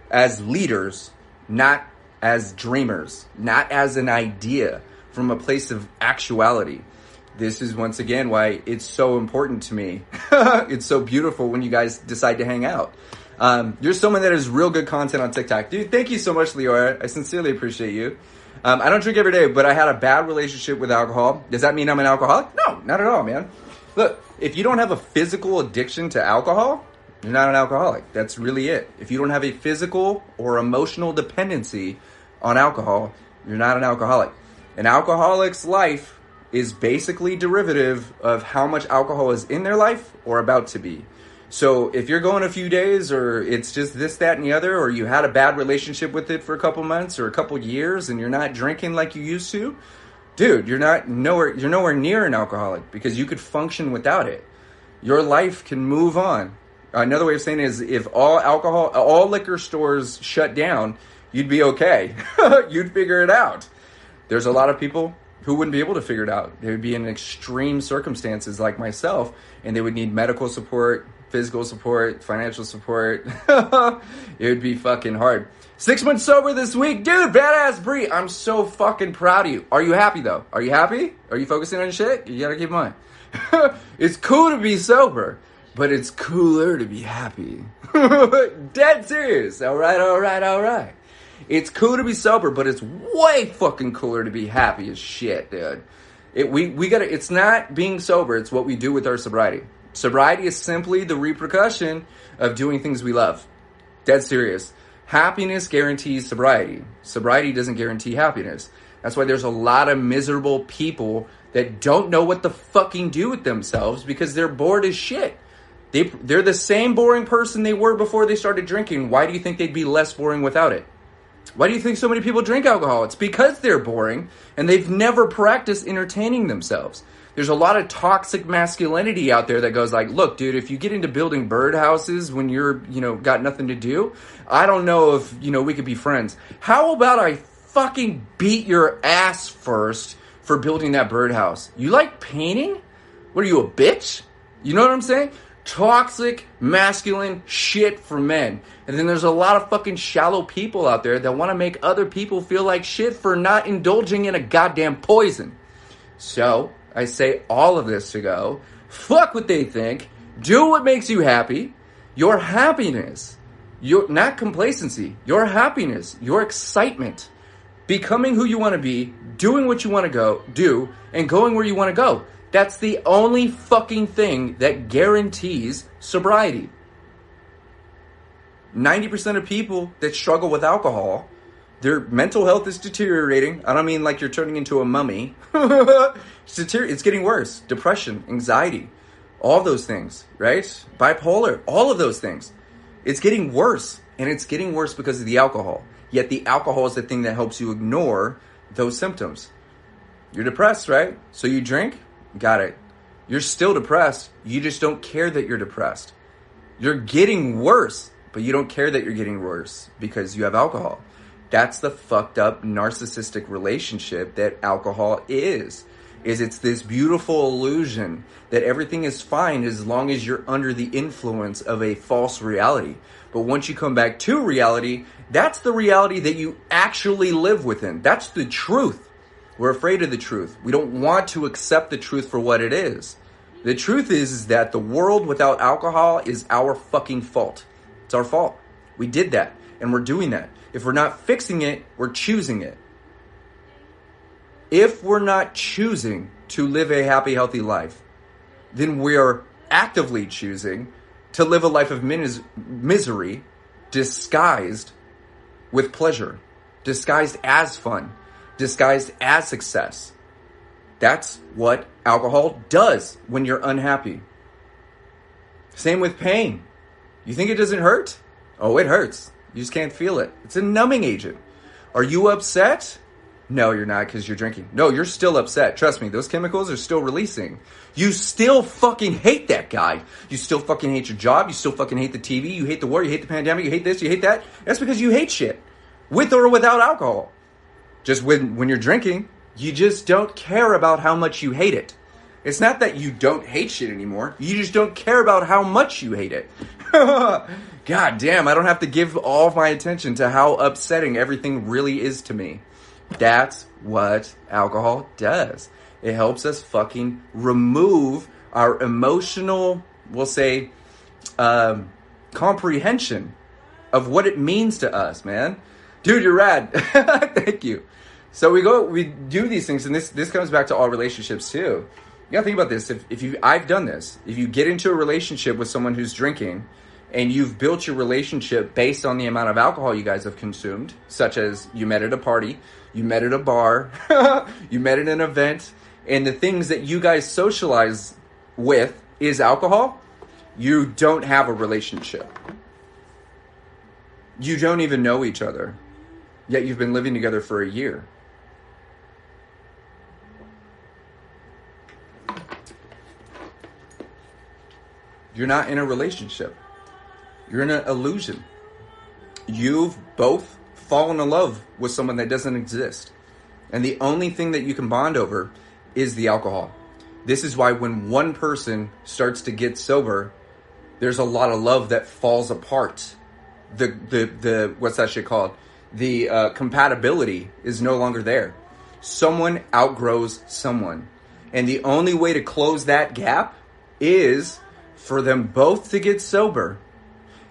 as leaders, not as dreamers, not as an idea, from a place of actuality. This is once again why it's so important to me. It's so beautiful when you guys decide to hang out. You're someone that has real good content on TikTok. Dude, thank you so much, Leora. I sincerely appreciate you. I don't drink every day, but I had a bad relationship with alcohol. Does that mean I'm an alcoholic? No, not at all, man. Look, if you don't have a physical addiction to alcohol, you're not an alcoholic. That's really it. If you don't have a physical or emotional dependency on alcohol, you're not an alcoholic. An alcoholic's life is basically derivative of how much alcohol is in their life or about to be. So if you're going a few days or it's just this, that, and the other, or you had a bad relationship with it for a couple months or a couple years and you're not drinking like you used to, dude, you're nowhere near an alcoholic because you could function without it. Your life can move on. Another way of saying it is if all liquor stores shut down, you'd be okay. You'd figure it out. There's a lot of people who wouldn't be able to figure it out. They would be in extreme circumstances like myself, and they would need medical support, physical support, financial support. It would be fucking hard. 6 months sober this week. Dude, badass Bree. I'm so fucking proud of you. Are you happy, though? Are you happy? Are you focusing on shit? You gotta keep in mind. It's cool to be sober, but it's cooler to be happy. Dead serious. All right. It's cool to be sober, but it's way fucking cooler to be happy as shit, dude. It's not being sober, it's what we do with our sobriety. Sobriety is simply the repercussion of doing things we love. Dead serious. Happiness guarantees sobriety. Sobriety doesn't guarantee happiness. That's why there's a lot of miserable people that don't know what to fucking do with themselves because they're bored as shit. They're the same boring person they were before they started drinking. Why do you think they'd be less boring without it? Why do you think so many people drink alcohol? It's because they're boring and they've never practiced entertaining themselves. There's a lot of toxic masculinity out there that goes like, look, dude, if you get into building birdhouses when you're, got nothing to do, I don't know if, we could be friends. How about I fucking beat your ass first for building that birdhouse. You like painting? What are you, a bitch? You know what I'm saying? Toxic, masculine shit for men. And then there's a lot of fucking shallow people out there that want to make other people feel like shit for not indulging in a goddamn poison. So, I say all of this to go, fuck what they think, do what makes you happy, your happiness, not complacency, your happiness, your excitement, becoming who you want to be, doing what you want to do, and going where you want to go. That's the only fucking thing that guarantees sobriety. 90% of people that struggle with alcohol, their mental health is deteriorating. I don't mean like you're turning into a mummy. It's getting worse. Depression, anxiety, all those things, right? Bipolar, all of those things. It's getting worse, and it's getting worse because of the alcohol. Yet the alcohol is the thing that helps you ignore those symptoms. You're depressed, right? So you drink? Got it. You're still depressed. You just don't care that you're depressed. You're getting worse, but you don't care that you're getting worse because you have alcohol. That's the fucked up narcissistic relationship that alcohol is it's this beautiful illusion that everything is fine as long as you're under the influence of a false reality. But once you come back to reality, that's the reality that you actually live within. That's the truth. We're afraid of the truth. We don't want to accept the truth for what it is. The truth is that the world without alcohol is our fucking fault. It's our fault. We did that, and we're doing that. If we're not fixing it, we're choosing it. If we're not choosing to live a happy, healthy life, then we are actively choosing to live a life of misery disguised with pleasure, disguised as fun, disguised as success. That's what alcohol does when you're unhappy. Same with pain. You think it doesn't hurt? Oh, it hurts. You just can't feel it. It's a numbing agent. Are you upset? No, you're not because you're drinking. No, you're still upset. Trust me, those chemicals are still releasing. You still fucking hate that guy. You still fucking hate your job. You still fucking hate the TV. You hate the war. You hate the pandemic. You hate this. You hate that. That's because you hate shit. With or without alcohol. Just when you're drinking, you just don't care about how much you hate it. It's not that you don't hate shit anymore. You just don't care about how much you hate it. God damn, I don't have to give all of my attention to how upsetting everything really is to me. That's what alcohol does. It helps us fucking remove our emotional, we'll say, comprehension of what it means to us, man. Dude, you're rad. Thank you. So we do these things, and this comes back to all relationships too. You gotta think about this. I've done this. If you get into a relationship with someone who's drinking, and you've built your relationship based on the amount of alcohol you guys have consumed, such as you met at a party, you met at a bar, you met at an event, and the things that you guys socialize with is alcohol, you don't have a relationship. You don't even know each other, yet you've been living together for a year. You're not in a relationship. You're in an illusion. You've both fallen in love with someone that doesn't exist. And the only thing that you can bond over is the alcohol. This is why when one person starts to get sober, there's a lot of love that falls apart. The what's that shit called? The compatibility is no longer there. Someone outgrows someone. And the only way to close that gap is for them both to get sober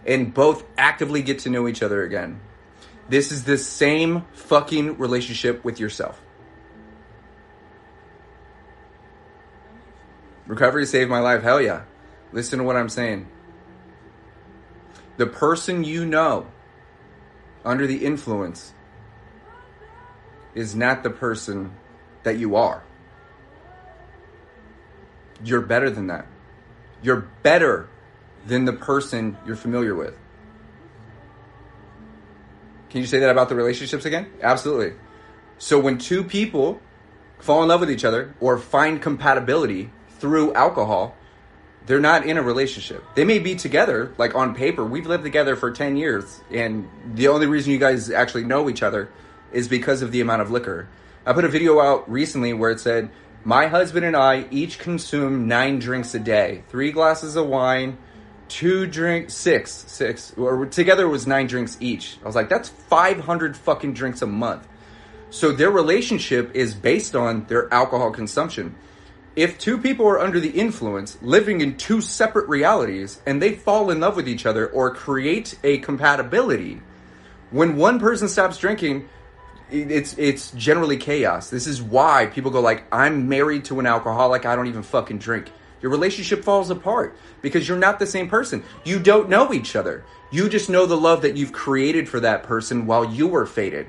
and both actively get to know each other again. This is the same fucking relationship with yourself. Recovery saved my life. Hell yeah. Listen to what I'm saying. The person you know under the influence is not the person that you are. You're better than that. You're better than the person you're familiar with. Can you say that about the relationships again? Absolutely. So when two people fall in love with each other or find compatibility through alcohol, they're not in a relationship. They may be together, like on paper. We've lived together for 10 years, and the only reason you guys actually know each other is because of the amount of liquor. I put a video out recently where it said, my husband and I each consume 9 drinks a day. 3 glasses of wine, 2 drinks, 6, or together it was 9 drinks each. I was like, that's 500 fucking drinks a month. So their relationship is based on their alcohol consumption. If 2 people are under the influence, living in 2 separate realities, and they fall in love with each other or create a compatibility, when one person stops drinking, it's generally chaos. This is why people go like, I'm married to an alcoholic, I don't even fucking drink. Your relationship falls apart because you're not the same person. You don't know each other. You just know the love that you've created for that person while you were faded.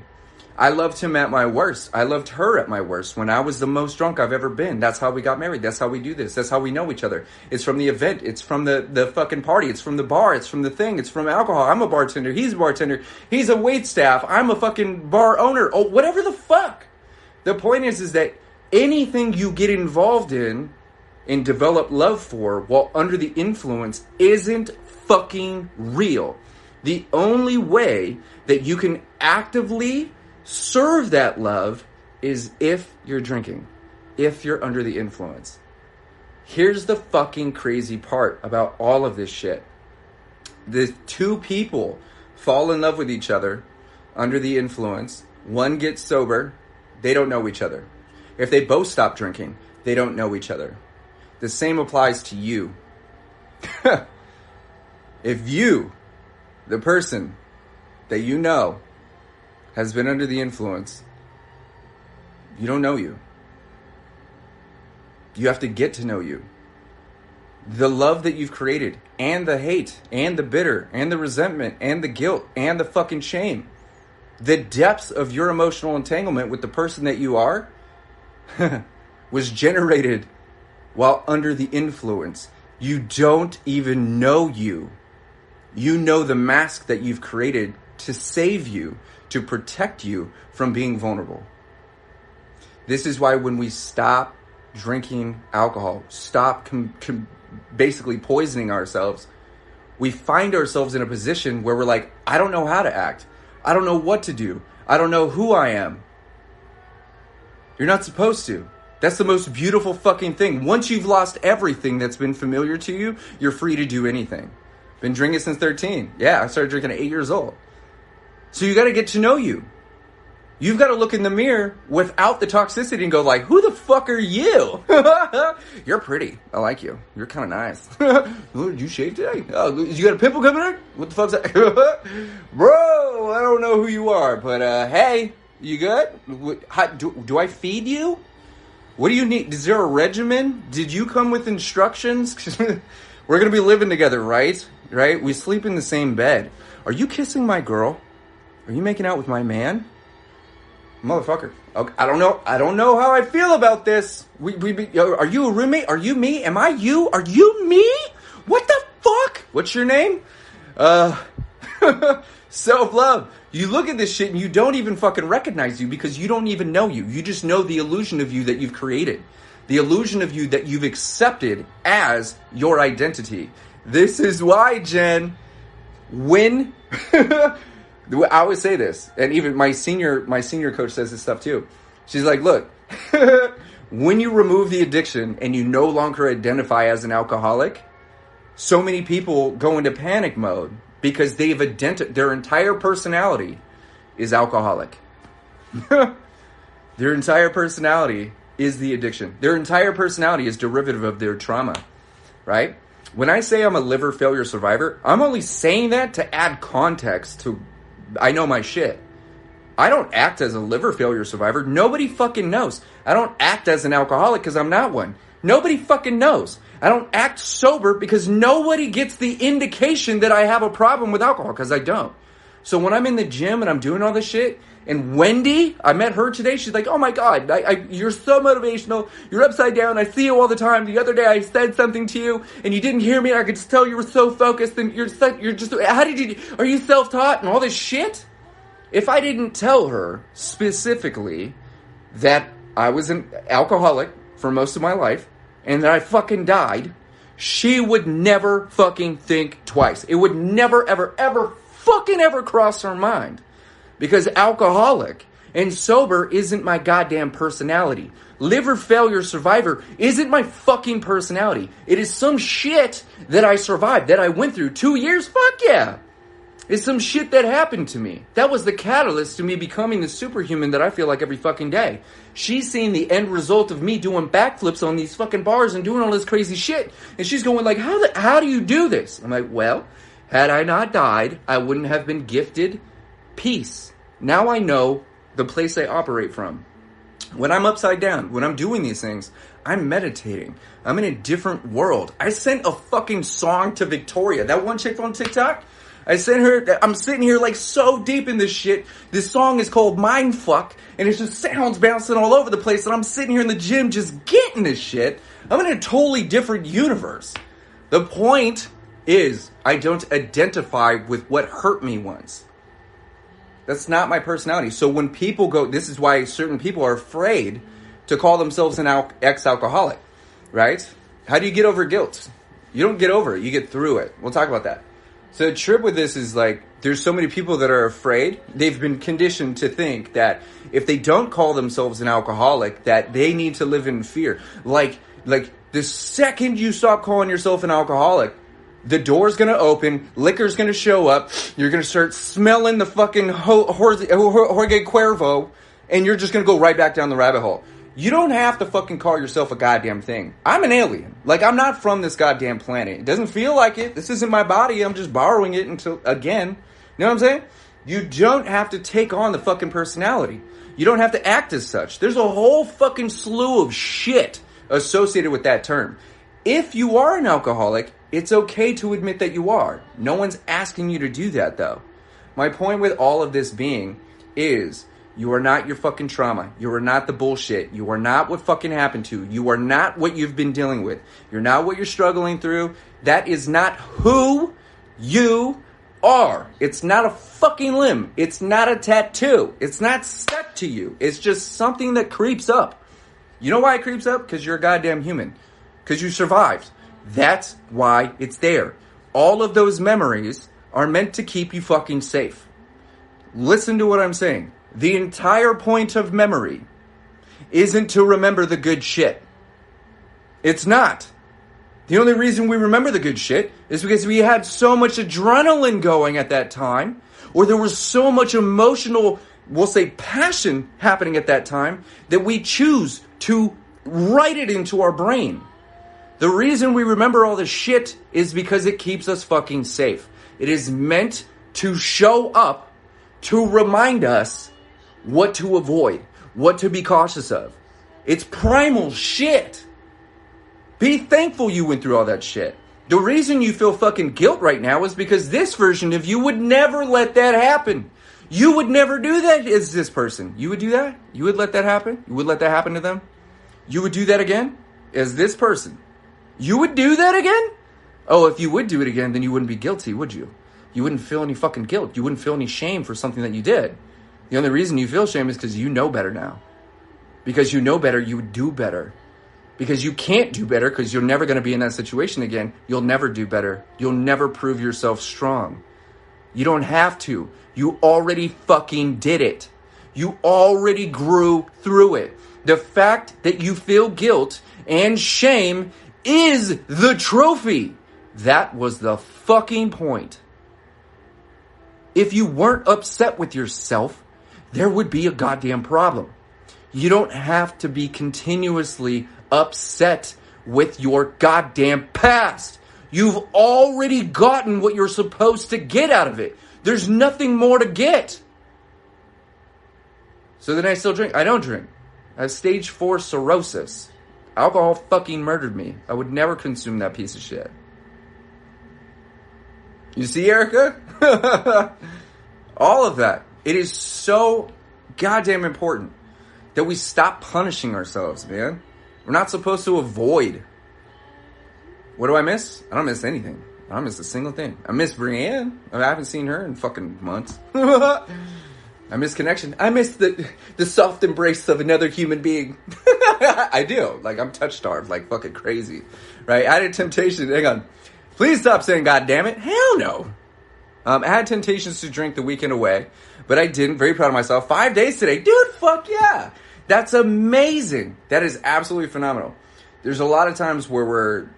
I loved him at my worst. I loved her at my worst when I was the most drunk I've ever been. That's how we got married. That's how we do this. That's how we know each other. It's from the event. It's from the fucking party. It's from the bar. It's from the thing. It's from alcohol. I'm a bartender. He's a bartender. He's a wait staff. I'm a fucking bar owner. Oh, whatever the fuck. The point is that anything you get involved in and develop love for while under the influence isn't fucking real. The only way that you can actively serve that love is if you're drinking, if you're under the influence. Here's the fucking crazy part about all of this shit. The 2 people fall in love with each other under the influence. One gets sober, they don't know each other. If they both stop drinking, they don't know each other. The same applies to you. If you, the person that you know, has been under the influence, you don't know you. You have to get to know you. The love that you've created, and the hate, and the bitter, and the resentment, and the guilt, and the fucking shame. The depths of your emotional entanglement with the person that you are was generated while under the influence. You don't even know you. You know the mask that you've created to save you, to protect you from being vulnerable. This is why when we stop drinking alcohol, stop basically poisoning ourselves, we find ourselves in a position where we're like, I don't know how to act. I don't know what to do. I don't know who I am. You're not supposed to. That's the most beautiful fucking thing. Once you've lost everything that's been familiar to you, you're free to do anything. Been drinking since 13. Yeah, I started drinking at 8 years old. So you got to get to know you. You've got to look in the mirror without the toxicity and go like, who the fuck are you? You're pretty. I like you. You're kind of nice. Oh, did you shave today? Oh, you got a pimple coming in? What the fuck's that? Bro, I don't know who you are, but hey, you good? Do I feed you? What do you need? Is there a regimen? Did you come with instructions? We're going to be living together, right? Right? We sleep in the same bed. Are you kissing my girl? Are you making out with my man? Motherfucker. Okay, I don't know how I feel about this. Are you a roommate? Are you me? Am I you? Are you me? What the fuck? What's your name? Self-love. You look at this shit and you don't even fucking recognize you because you don't even know you. You just know the illusion of you that you've created. The illusion of you that you've accepted as your identity. This is why, Jen, when... I always say this, and even my senior coach says this stuff too. She's like, look, when you remove the addiction and you no longer identify as an alcoholic, so many people go into panic mode because they've identified their entire personality is alcoholic. Their entire personality is the addiction. Their entire personality is derivative of their trauma, right? When I say I'm a liver failure survivor, I'm only saying that to add context to I know my shit. I don't act as a liver failure survivor. Nobody fucking knows. I don't act as an alcoholic because I'm not one. Nobody fucking knows. I don't act sober because nobody gets the indication that I have a problem with alcohol because I don't. So when I'm in the gym and I'm doing all this shit, and Wendy, I met her today, she's like, oh my God, you're so motivational. You're upside down. I see you all the time. The other day I said something to you and you didn't hear me. I could just tell you were so focused and you're just, are you self-taught and all this shit? If I didn't tell her specifically that I was an alcoholic for most of my life and that I fucking died, she would never fucking think twice. It would never, ever, ever fucking ever cross her mind. Because alcoholic And sober isn't my goddamn personality. Liver failure survivor isn't my fucking personality. It is some shit that I survived, that I went through 2 years. Fuck yeah. It's some shit that happened to me. That was the catalyst to me becoming the superhuman that I feel like every fucking day. She's seeing the end result of me doing backflips on these fucking bars and doing all this crazy shit. And she's going like, how do you do this? I'm like, well, had I not died, I wouldn't have been gifted peace. Now I know the place I operate from. When I'm upside down, when I'm doing these things, I'm meditating. I'm in a different world. I sent a fucking song to Victoria, that one chick on TikTok. I sent her, I'm sitting here like so deep in this shit. This song is called Mindfuck, and it's just sounds bouncing all over the place, and I'm sitting here in the gym just getting this shit. I'm in a totally different universe. The point is, I don't identify with what hurt me once. That's not my personality. So when people go, this is why certain people are afraid to call themselves an ex-alcoholic, right? How do you get over guilt? You don't get over it, you get through it. We'll talk about that. So the trip with this is like, there's so many people that are afraid. They've been conditioned to think that if they don't call themselves an alcoholic, that they need to live in fear. Like the second you stop calling yourself an alcoholic, the door's gonna open, liquor's gonna show up, you're gonna start smelling the fucking Jorge Cuervo, and you're just gonna go right back down the rabbit hole. You don't have to fucking call yourself a goddamn thing. I'm an alien. Like, I'm not from this goddamn planet. It doesn't feel like it. This isn't my body. I'm just borrowing it until, again. You know what I'm saying? You don't have to take on the fucking personality. You don't have to act as such. There's a whole fucking slew of shit associated with that term. If you are an alcoholic, it's okay to admit that you are. No one's asking you to do that, though. My point with all of this being is, you are not your fucking trauma. You are not the bullshit. You are not what fucking happened to you. You are not what you've been dealing with. You're not what you're struggling through. That is not who you are. It's not a fucking limb. It's not a tattoo. It's not stuck to you. It's just something that creeps up. You know why it creeps up? Because you're a goddamn human. Because you survived. That's why it's there. All of those memories are meant to keep you fucking safe. Listen to what I'm saying. The entire point of memory isn't to remember the good shit. It's not. The only reason we remember the good shit is because we had so much adrenaline going at that time, or there was so much emotional, we'll say passion happening at that time, that we choose to write it into our brain. The reason we remember all this shit is because it keeps us fucking safe. It is meant to show up to remind us what to avoid, what to be cautious of. It's primal shit. Be thankful you went through all that shit. The reason you feel fucking guilt right now is because this version of you would never let that happen. You would never do that as this person. You would do that? You would let that happen? You would let that happen to them? You would do that again? As this person? You would do that again? Oh, if you would do it again, then you wouldn't be guilty, would you? You wouldn't feel any fucking guilt. You wouldn't feel any shame for something that you did. The only reason you feel shame is because you know better now. Because you know better, you would do better. Because you can't do better because you're never going to be in that situation again. You'll never do better. You'll never prove yourself strong. You don't have to. You already fucking did it. You already grew through it. The fact that you feel guilt and shame is the trophy. That was the fucking point. If you weren't upset with yourself, there would be a goddamn problem. You don't have to be continuously upset with your goddamn past. You've already gotten what you're supposed to get out of it. There's nothing more to get. So then I still drink. I don't drink. I have stage 4 cirrhosis. Alcohol fucking murdered me. I would never consume that piece of shit. You see, Erica? All of that. It is so goddamn important that we stop punishing ourselves, man. We're not supposed to avoid. What do I miss? I don't miss anything. I don't miss a single thing. I miss Brienne. I haven't seen her in fucking months. I miss connection. I miss the soft embrace of another human being. I do. Like, I'm touch-starved like fucking crazy. Right? I had a temptation. Hang on. Please stop saying God damn it. Hell no. I had temptations to drink the weekend away. but I didn't. Very proud of myself. 5 days today. Dude, fuck yeah. That's amazing. That is absolutely phenomenal. There's a lot of times where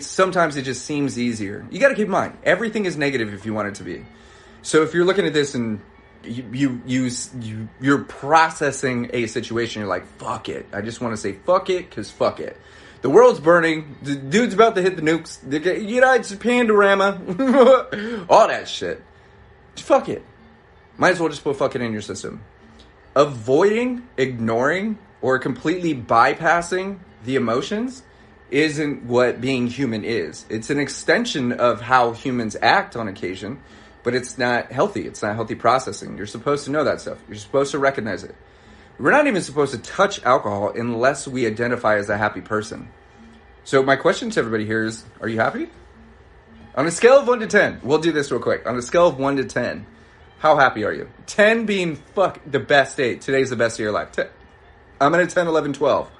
sometimes it just seems easier. You got to keep in mind, everything is negative if you want it to be. So if you're looking at this and you're processing a situation, you're like, fuck it. I just want to say fuck it, because fuck it. The world's burning. The dude's about to hit the nukes. It's Pandorama. All that shit. Fuck it. Might as well just put fuck it in your system. Avoiding, ignoring, or completely bypassing the emotions isn't what being human is. It's an extension of how humans act on occasion, but it's not healthy. It's not healthy processing. You're supposed to know that stuff. You're supposed to recognize it. We're not even supposed to touch alcohol unless we identify as a happy person. So my question to everybody here is, are you happy? On a scale of 1 to 10, we'll do this real quick. On a scale of 1 to 10, how happy are you? 10 being the best day. Today's the best day of your life. I'm at a 10, 11, 12.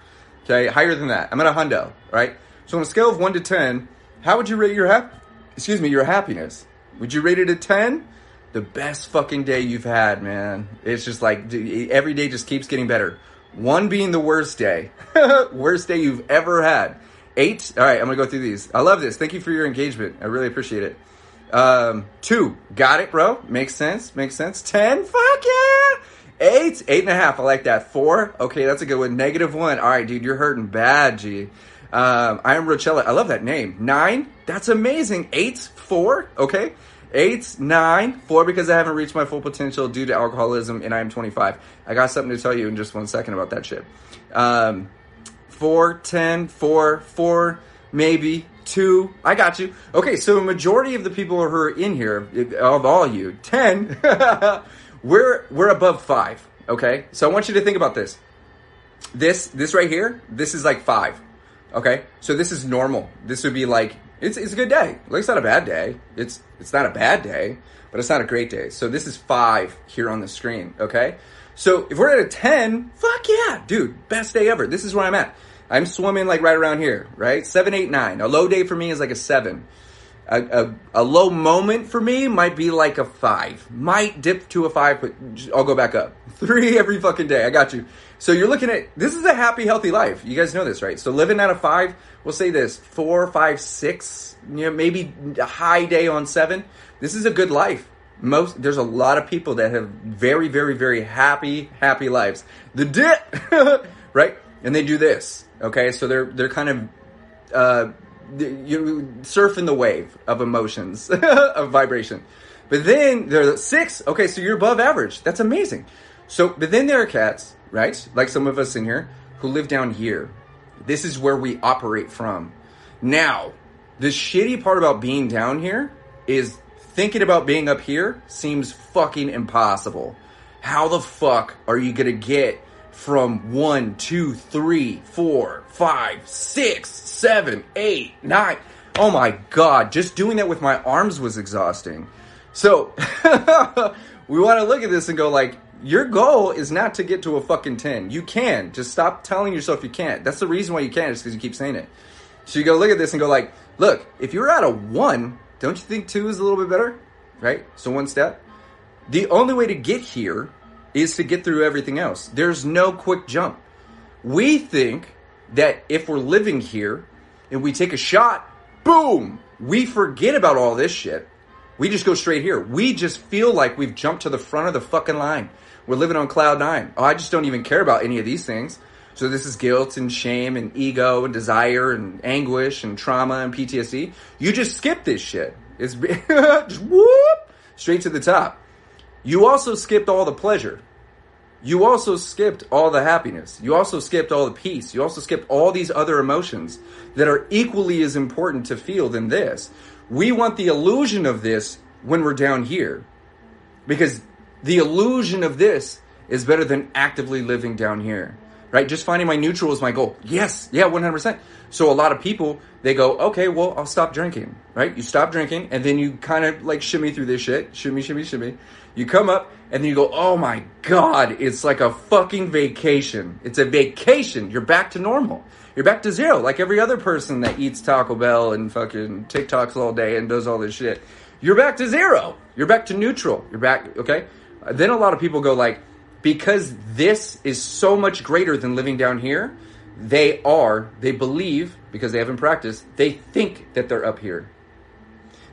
Okay, higher than that. I'm at a hundo, right? So on a scale of 1 to 10, how would you rate your happiness? Would you rate it a 10? The best fucking day you've had, man. It's just like, every day just keeps getting better. 1 being the worst day. Worst day you've ever had. 8, all right, I'm going to go through these. I love this. Thank you for your engagement. I really appreciate it. 2, got it, bro. Makes sense. 10, fuck yeah. 8, 8.5. I like that. 4, okay, that's a good one. -1. All right, dude, you're hurting bad, G. I am Rochella. I love that name. 9, that's amazing. 8, 4, okay. 8, 9, 4 because I haven't reached my full potential due to alcoholism and I am 25. I got something to tell you in just 1 second about that shit. 4, 10, 4, maybe 2. I got you. Okay, so a majority of the people who are in here, of all you, 10, we're above 5. Okay, so I want you to think about this. This right here, this is like 5. Okay, so this is normal. This would be like, it's a good day. Like, it's not a bad day. It's not a bad day, but it's not a great day. So this is 5 here on the screen. Okay, so if we're at a 10, fuck yeah, dude, best day ever. This is where I'm at. I'm swimming like right around here, right? 7, 8, 9. A low day for me is like a 7. A low moment for me might be like a 5. Might dip to a 5, but I'll go back up. 3 every fucking day. I got you. So you're looking at, this is a happy, healthy life. You guys know this, right? So living at a 5, we'll say this, 4, 5, 6, maybe a high day on 7. This is a good life. There's a lot of people that have very, very, very happy lives. The dip, right? And they do this, okay? So they're kind of, you surfing the wave of emotions, of vibration. But then they're 6, okay, so you're above average. That's amazing. So, but then there are cats, right? Like some of us in here who live down here. This is where we operate from. Now, the shitty part about being down here is thinking about being up here seems fucking impossible. How the fuck are you gonna get from 1, 2, 3, 4, 5, 6, 7, 8, 9? Oh my God, just doing that with my arms was exhausting. So, we want to look at this and go like, your goal is not to get to a fucking 10. You can. Just stop telling yourself you can't. That's the reason why you can't, is because you keep saying it. So you go look at this and go like, look, if you're at a 1, don't you think 2 is a little bit better? Right? So 1 step. The only way to get here is to get through everything else. There's no quick jump. We think that if we're living here and we take a shot, boom, we forget about all this shit. We just go straight here. We just feel like we've jumped to the front of the fucking line. We're living on cloud 9. Oh, I just don't even care about any of these things. So this is guilt and shame and ego and desire and anguish and trauma and PTSD. You just skip this shit. It's just whoop, straight to the top. You also skipped all the pleasure. You also skipped all the happiness. You also skipped all the peace. You also skipped all these other emotions that are equally as important to feel than this. We want the illusion of this when we're down here, because the illusion of this is better than actively living down here, right? Just finding my neutral is my goal. Yes. Yeah, 100%. So a lot of people, they go, okay, well, I'll stop drinking, right? You stop drinking and then you kind of like shimmy through this shit. Shimmy, shimmy, shimmy. You come up and then you go, oh my God, it's like a fucking vacation. It's a vacation. You're back to normal. You're back to 0, like every other person that eats Taco Bell and fucking TikToks all day and does all this shit. You're back to 0. You're back to neutral. You're back, okay? Then a lot of people go like, because this is so much greater than living down here, they believe, because they haven't practiced, they think that they're up here.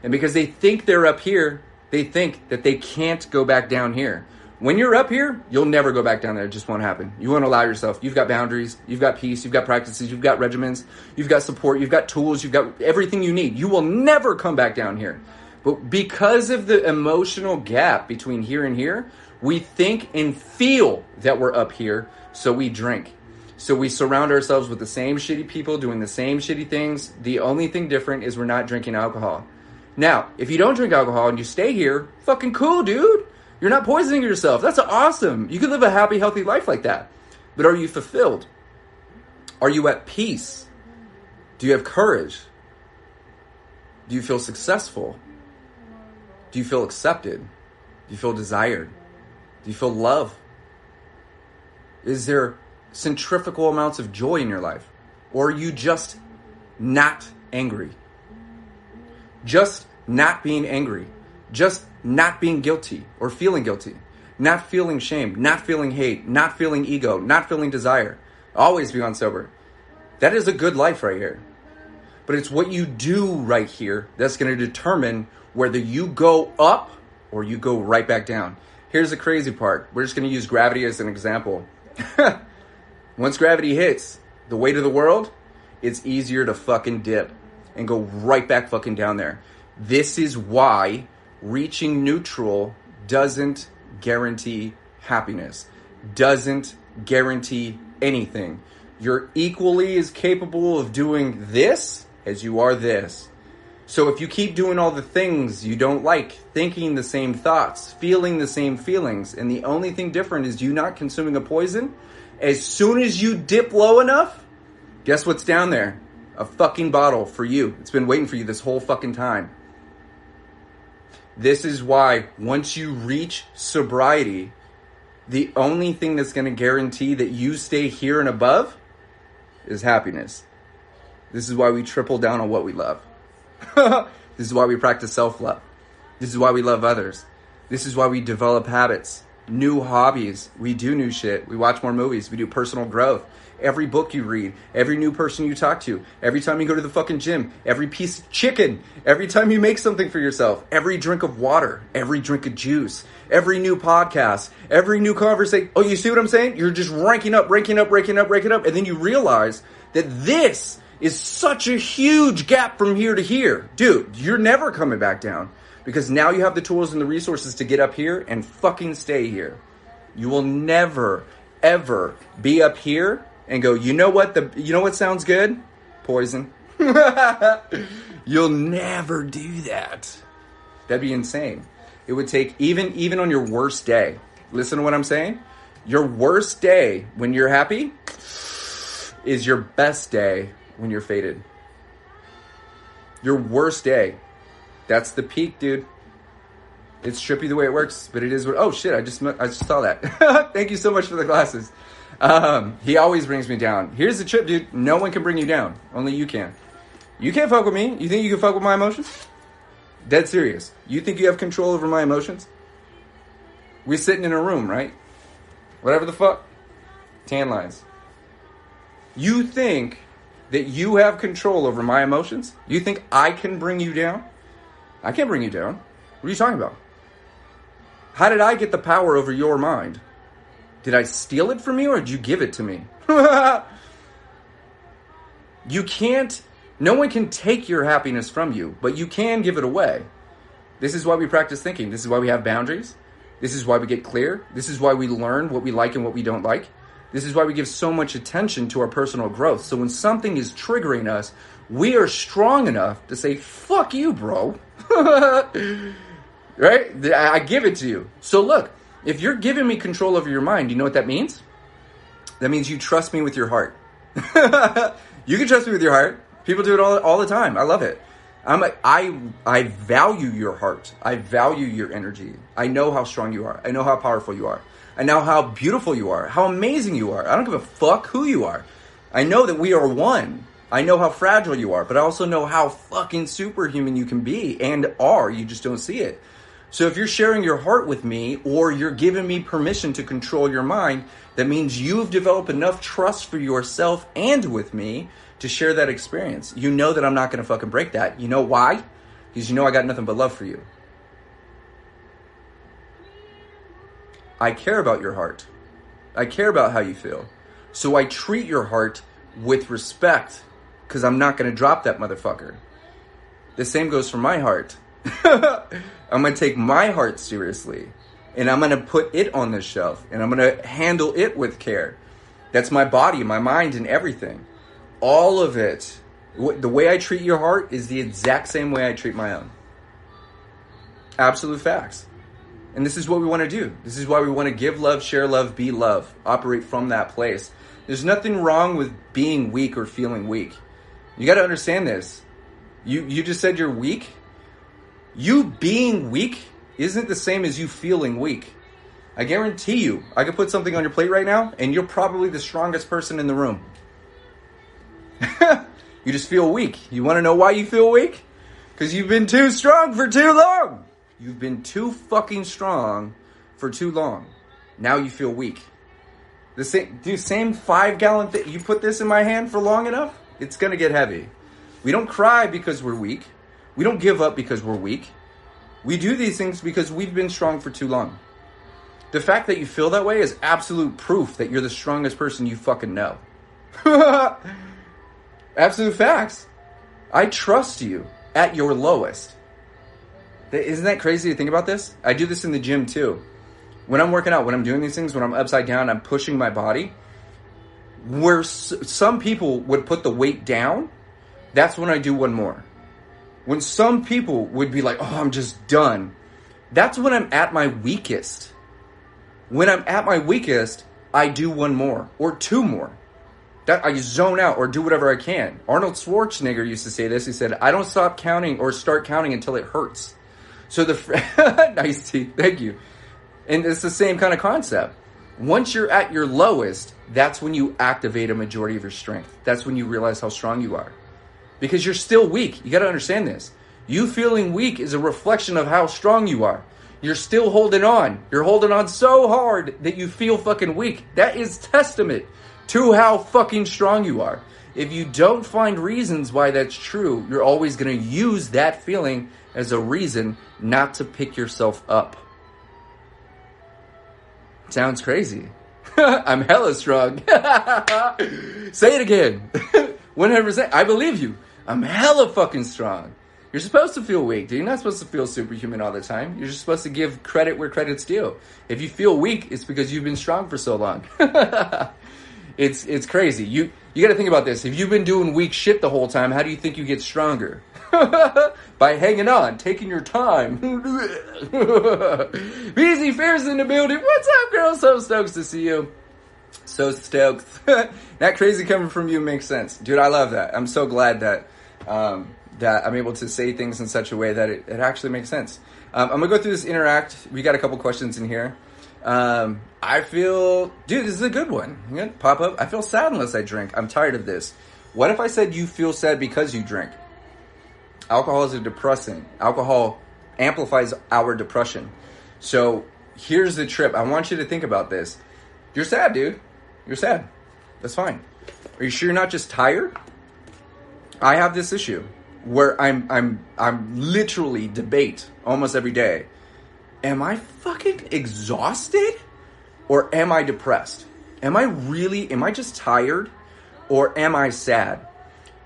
And because they think they're up here, they think that they can't go back down here. When you're up here, you'll never go back down there. It just won't happen. You won't allow yourself. You've got boundaries. You've got peace. You've got practices. You've got regimens. You've got support. You've got tools. You've got everything you need. You will never come back down here. But because of the emotional gap between here and here, we think and feel that we're up here, so we drink. So we surround ourselves with the same shitty people doing the same shitty things. The only thing different is we're not drinking alcohol. Now, if you don't drink alcohol and you stay here, fucking cool, dude. You're not poisoning yourself. That's awesome. You can live a happy, healthy life like that. But are you fulfilled? Are you at peace? Do you have courage? Do you feel successful? Do you feel accepted? Do you feel desired? Do you feel love? Is there centrifugal amounts of joy in your life? Or are you just not angry? Just not being angry. Just not being guilty or feeling guilty. Not feeling shame. Not feeling hate. Not feeling ego. Not feeling desire. Always be on sober. That is a good life right here. But it's what you do right here that's going to determine whether you go up or you go right back down. Here's the crazy part. We're just going to use gravity as an example. Once gravity hits the weight of the world, it's easier to fucking dip and go right back fucking down there. This is why reaching neutral doesn't guarantee happiness, doesn't guarantee anything. You're equally as capable of doing this as you are this. So if you keep doing all the things you don't like, thinking the same thoughts, feeling the same feelings, and the only thing different is you not consuming a poison, as soon as you dip low enough, guess what's down there? A fucking bottle for you. It's been waiting for you this whole fucking time. This is why once you reach sobriety, the only thing that's going to guarantee that you stay here and above is happiness. This is why we triple down on what we love. This is why we practice self-love. This is why we love others. This is why we develop habits, new hobbies. We do new shit. We watch more movies. We do personal growth. Every book you read, every new person you talk to, every time you go to the fucking gym, every piece of chicken, every time you make something for yourself, every drink of water, every drink of juice, every new podcast, every new conversation. Oh, you see what I'm saying? You're just ranking up. And then you realize that this is such a huge gap from here to here. Dude, you're never coming back down because now you have the tools and the resources to get up here and fucking stay here. You will never, ever be up here and go, you know what sounds good? Poison. You'll never do that. That'd be insane. It would take, even on your worst day, listen to what I'm saying. Your worst day when you're happy is your best day when you're faded. Your worst day. That's the peak, dude. It's trippy the way it works, but it is what, oh shit, I just saw that. Thank you so much for the glasses. He always brings me down. Here's the trip, dude. No one can bring you down. Only you can. You can't fuck with me. You think you can fuck with my emotions? Dead serious. You think you have control over my emotions? We're sitting in a room, right? Whatever the fuck. Tan lines. You think that you have control over my emotions? You think I can bring you down? I can't bring you down. What are you talking about? How did I get the power over your mind? Did I steal it from you or did you give it to me? You can't, no one can take your happiness from you, but you can give it away. This is why we practice thinking. This is why we have boundaries. This is why we get clear. This is why we learn what we like and what we don't like. This is why we give so much attention to our personal growth. So when something is triggering us, we are strong enough to say, fuck you, bro. Right? I give it to you. So look, if you're giving me control over your mind, you know what that means? That means you trust me with your heart. You can trust me with your heart. People do it all the time. I love it. I value your heart. I value your energy. I know how strong you are. I know how powerful you are. I know how beautiful you are, how amazing you are. I don't give a fuck who you are. I know that we are one. I know how fragile you are, but I also know how fucking superhuman you can be and are. You just don't see it. So if you're sharing your heart with me, or you're giving me permission to control your mind, that means you've developed enough trust for yourself and with me to share that experience. You know that I'm not going to fucking break that. You know why? Because you know I got nothing but love for you. I care about your heart. I care about how you feel. So I treat your heart with respect, because I'm not going to drop that motherfucker. The same goes for my heart. I'm going to take my heart seriously, and I'm going to put it on the shelf, and I'm going to handle it with care. That's my body, my mind, and everything. All of it. The way I treat your heart is the exact same way I treat my own. Absolute facts. And this is what we want to do. This is why we want to give love, share love, be love. Operate from that place. There's nothing wrong with being weak or feeling weak. You got to understand this. You just said you're weak. You being weak isn't the same as you feeling weak. I guarantee you, I could put something on your plate right now, and you're probably the strongest person in the room. You just feel weak. You want to know why you feel weak? Because you've been too strong for too long. You've been too fucking strong for too long. Now you feel weak. The same 5-gallon thing. You put this in my hand for long enough, it's going to get heavy. We don't cry because we're weak. We don't give up because we're weak. We do these things because we've been strong for too long. The fact that you feel that way is absolute proof that you're the strongest person you fucking know. Absolute facts. I trust you at your lowest. Isn't that crazy to think about this? I do this in the gym too. When I'm working out, when I'm doing these things, when I'm upside down, I'm pushing my body. Where some people would put the weight down, that's when I do one more. When some people would be like, oh, I'm just done. That's when I'm at my weakest. When I'm at my weakest, I do one more or two more. That I zone out or do whatever I can. Arnold Schwarzenegger used to say this. He said, I don't stop counting or start counting until it hurts. So nice teeth, thank you. And it's the same kind of concept. Once you're at your lowest, that's when you activate a majority of your strength. That's when you realize how strong you are. Because you're still weak. You got to understand this. You feeling weak is a reflection of how strong you are. You're still holding on. You're holding on so hard that you feel fucking weak. That is testament to how fucking strong you are. If you don't find reasons why that's true, you're always going to use that feeling as a reason not to pick yourself up. Sounds crazy. I'm hella strong. Say it again. 100%. I believe you. I'm hella fucking strong. You're supposed to feel weak, dude. You're not supposed to feel superhuman all the time. You're just supposed to give credit where credit's due. If you feel weak, it's because you've been strong for so long. It's crazy. You got to think about this. If you've been doing weak shit the whole time, how do you think you get stronger? By hanging on, taking your time. Beezy Fierce in the building. What's up, girl? So stoked to see you. So stoked. That crazy coming from you makes sense. Dude, I love that. I'm so glad that that I'm able to say things in such a way that it actually makes sense. I'm going to go through this interact. We got a couple questions in here. I feel... Dude, this is a good one. I'm going to pop up. I feel sad unless I drink. I'm tired of this. What if I said you feel sad because you drink? Alcohol is a depressant. Alcohol amplifies our depression. So here's the trip. I want you to think about this. You're sad, dude. You're sad. That's fine. Are you sure you're not just tired? I have this issue where I'm literally debate almost every day. Am I fucking exhausted or am I depressed? Am I just tired or am I sad?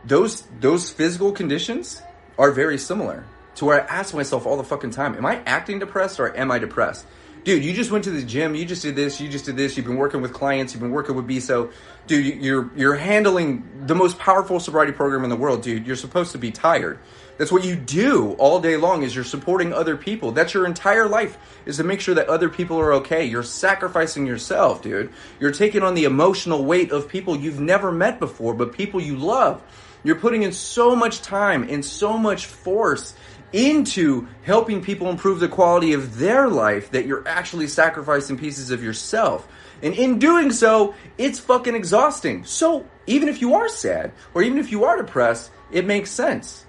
Those physical conditions are very similar to where I ask myself all the fucking time, am I acting depressed or am I depressed? Dude, you just went to the gym, you just did this, you've been working with clients, you've been working with BISO. Dude, you're handling the most powerful sobriety program in the world, dude. You're supposed to be tired. That's what you do all day long is you're supporting other people. That's your entire life is to make sure that other people are okay. You're sacrificing yourself, dude. You're taking on the emotional weight of people you've never met before, but people you love. You're putting in so much time and so much force into helping people improve the quality of their life that you're actually sacrificing pieces of yourself. And in doing so, it's fucking exhausting. So even if you are sad or even if you are depressed, it makes sense.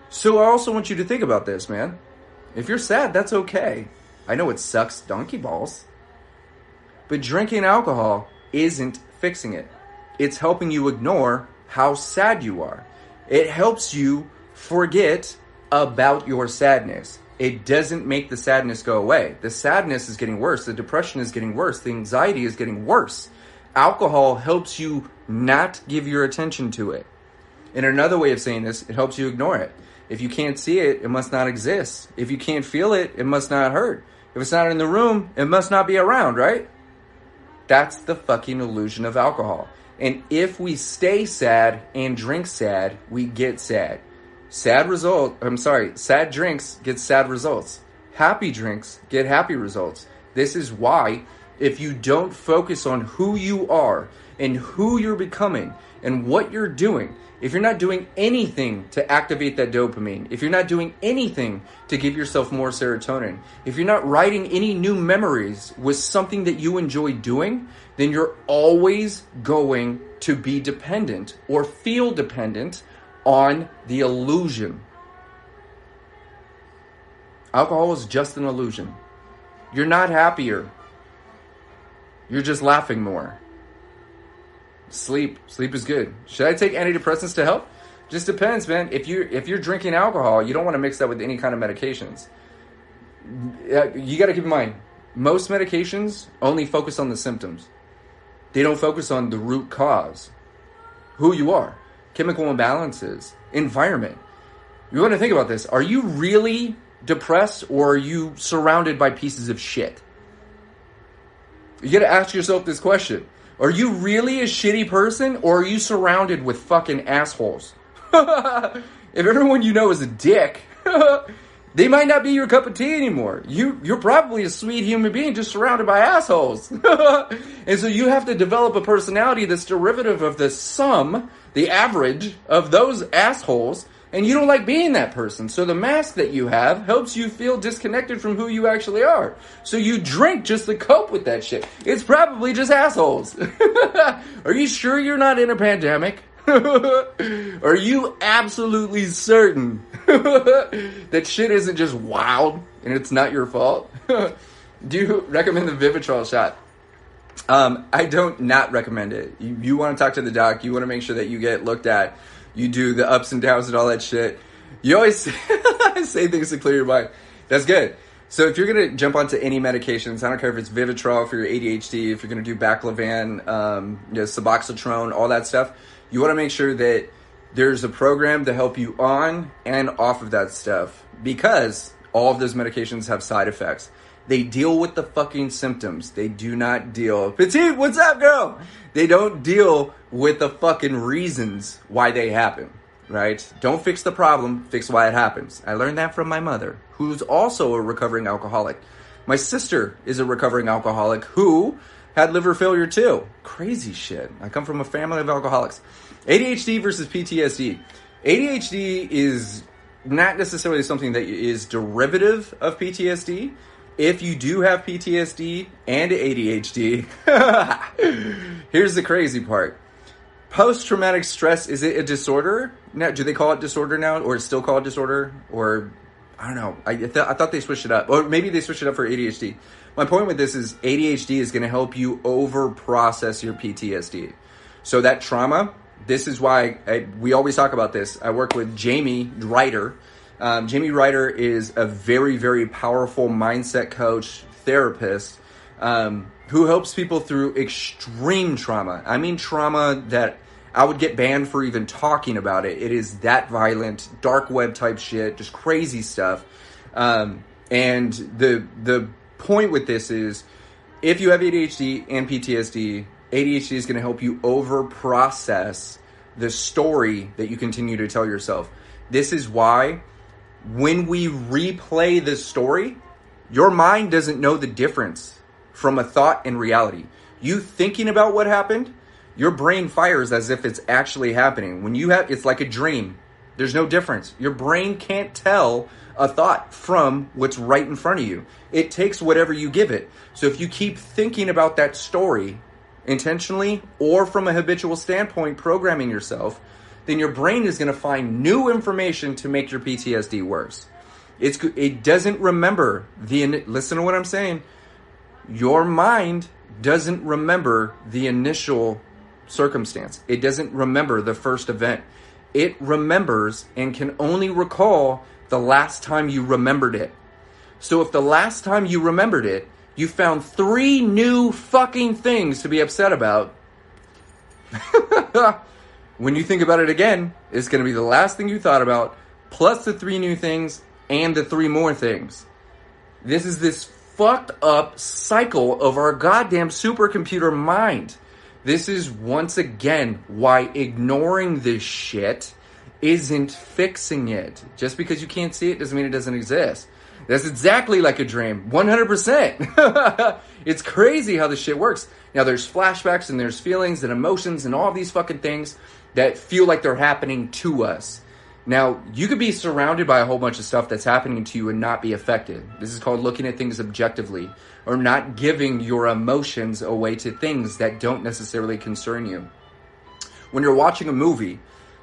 So I also want you to think about this, man. If you're sad, that's okay. I know it sucks donkey balls. But drinking alcohol isn't fixing it. It's helping you ignore how sad you are. It helps you forget about your sadness. It doesn't make the sadness go away. The sadness is getting worse. The depression is getting worse. The anxiety is getting worse. Alcohol helps you not give your attention to it. And another way of saying this, it helps you ignore it. If you can't see it, it must not exist. If you can't feel it, it must not hurt. If it's not in the room, it must not be around, right? That's the fucking illusion of alcohol. And if we stay sad and drink sad, we get sad. Sad drinks get sad results. Happy drinks get happy results. This is why if you don't focus on who you are and who you're becoming and what you're doing, if you're not doing anything to activate that dopamine, if you're not doing anything to give yourself more serotonin, if you're not writing any new memories with something that you enjoy doing, then you're always going to be dependent or feel dependent on the illusion. Alcohol is just an illusion. You're not happier. You're just laughing more. Sleep is good. Should I take antidepressants to help? Just depends, man. If you're drinking alcohol, you don't want to mix that with any kind of medications. You got to keep in mind, most medications only focus on the symptoms. They don't focus on the root cause. Who you are, chemical imbalances, environment. You want to think about this. Are you really depressed or are you surrounded by pieces of shit? You got to ask yourself this question. Are you really a shitty person or are you surrounded with fucking assholes? If everyone you know is a dick, they might not be your cup of tea anymore. You're probably a sweet human being just surrounded by assholes. And so you have to develop a personality that's derivative of the sum, the average of those assholes, and you don't like being that person. So the mask that you have helps you feel disconnected from who you actually are. So you drink just to cope with that shit. It's probably just assholes. Are you sure you're not in a pandemic? Are you absolutely certain that shit isn't just wild and it's not your fault? Do you recommend the Vivitrol shot? I don't not recommend it. You want to talk to the doc. You want to make sure that you get looked at. You do the ups and downs and all that shit. You always say things to clear your mind. That's good. So if you're going to jump onto any medications, I don't care if it's Vivitrol for your ADHD, if you're going to do Baclovan, Suboxytrone, all that stuff, you want to make sure that there's a program to help you on and off of that stuff, because all of those medications have side effects. They deal with the fucking symptoms. They do not deal... Petite, what's up, girl? They don't deal with the fucking reasons why they happen, right? Don't fix the problem, fix why it happens. I learned that from my mother, who's also a recovering alcoholic. My sister is a recovering alcoholic who had liver failure too. Crazy shit. I come from a family of alcoholics. ADHD versus PTSD. ADHD is not necessarily something that is derivative of PTSD. If you do have PTSD and ADHD, here's the crazy part. Post-traumatic stress, is it a disorder? Now, do they call it disorder now? Or it's still called disorder? Or, I don't know. I thought they switched it up. Or maybe they switched it up for ADHD. My point with this is ADHD is going to help you over-process your PTSD. So that trauma, this is why we always talk about this. I work with Jamie Ryder. Jamie Ryder is a very, very powerful mindset coach, therapist, who helps people through extreme trauma. I mean trauma that I would get banned for even talking about it. It is that violent, dark web type shit, just crazy stuff. And the point with this is, if you have ADHD and PTSD, ADHD is going to help you over-process the story that you continue to tell yourself. This is why when we replay this story, your mind doesn't know the difference from a thought and reality. You thinking about what happened, your brain fires as if it's actually happening. When you have, it's like a dream. There's no difference. Your brain can't tell a thought from what's right in front of you. It takes whatever you give it. So if you keep thinking about that story intentionally or from a habitual standpoint, programming yourself, then your brain is going to find new information to make your PTSD worse. It doesn't remember listen to what I'm saying. Your mind doesn't remember the initial circumstance. It doesn't remember the first event. It remembers and can only recall the last time you remembered it. So if the last time you remembered it, you found 3 new fucking things to be upset about, when you think about it again, it's going to be the last thing you thought about, plus the 3 new things and the 3 more things. This is this fucked up cycle of our goddamn supercomputer mind. This is, once again, why ignoring this shit isn't fixing it. Just because you can't see it doesn't mean it doesn't exist. That's exactly like a dream. 100%. It's crazy how this shit works. Now, there's flashbacks and there's feelings and emotions and all these fucking things that feel like they're happening to us. Now, you could be surrounded by a whole bunch of stuff that's happening to you and not be affected. This is called looking at things objectively, or not giving your emotions away to things that don't necessarily concern you. When you're watching a movie,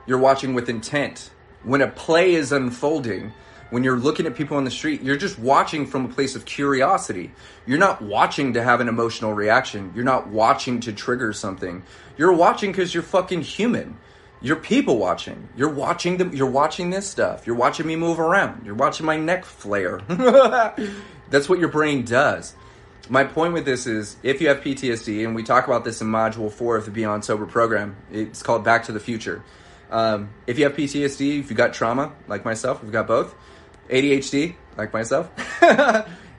you're watching with intent. When a play is unfolding, when you're looking at people on the street, you're just watching from a place of curiosity. You're not watching to have an emotional reaction. You're not watching to trigger something. You're watching because you're fucking human. You're people watching. You're watching this stuff. You're watching me move around. You're watching my neck flare. That's what your brain does. My point with this is, if you have PTSD, and we talk about this in Module 4 of the Beyond Sober program, it's called Back to the Future. If you have PTSD, if you got trauma, like myself, we've got both, ADHD, like myself,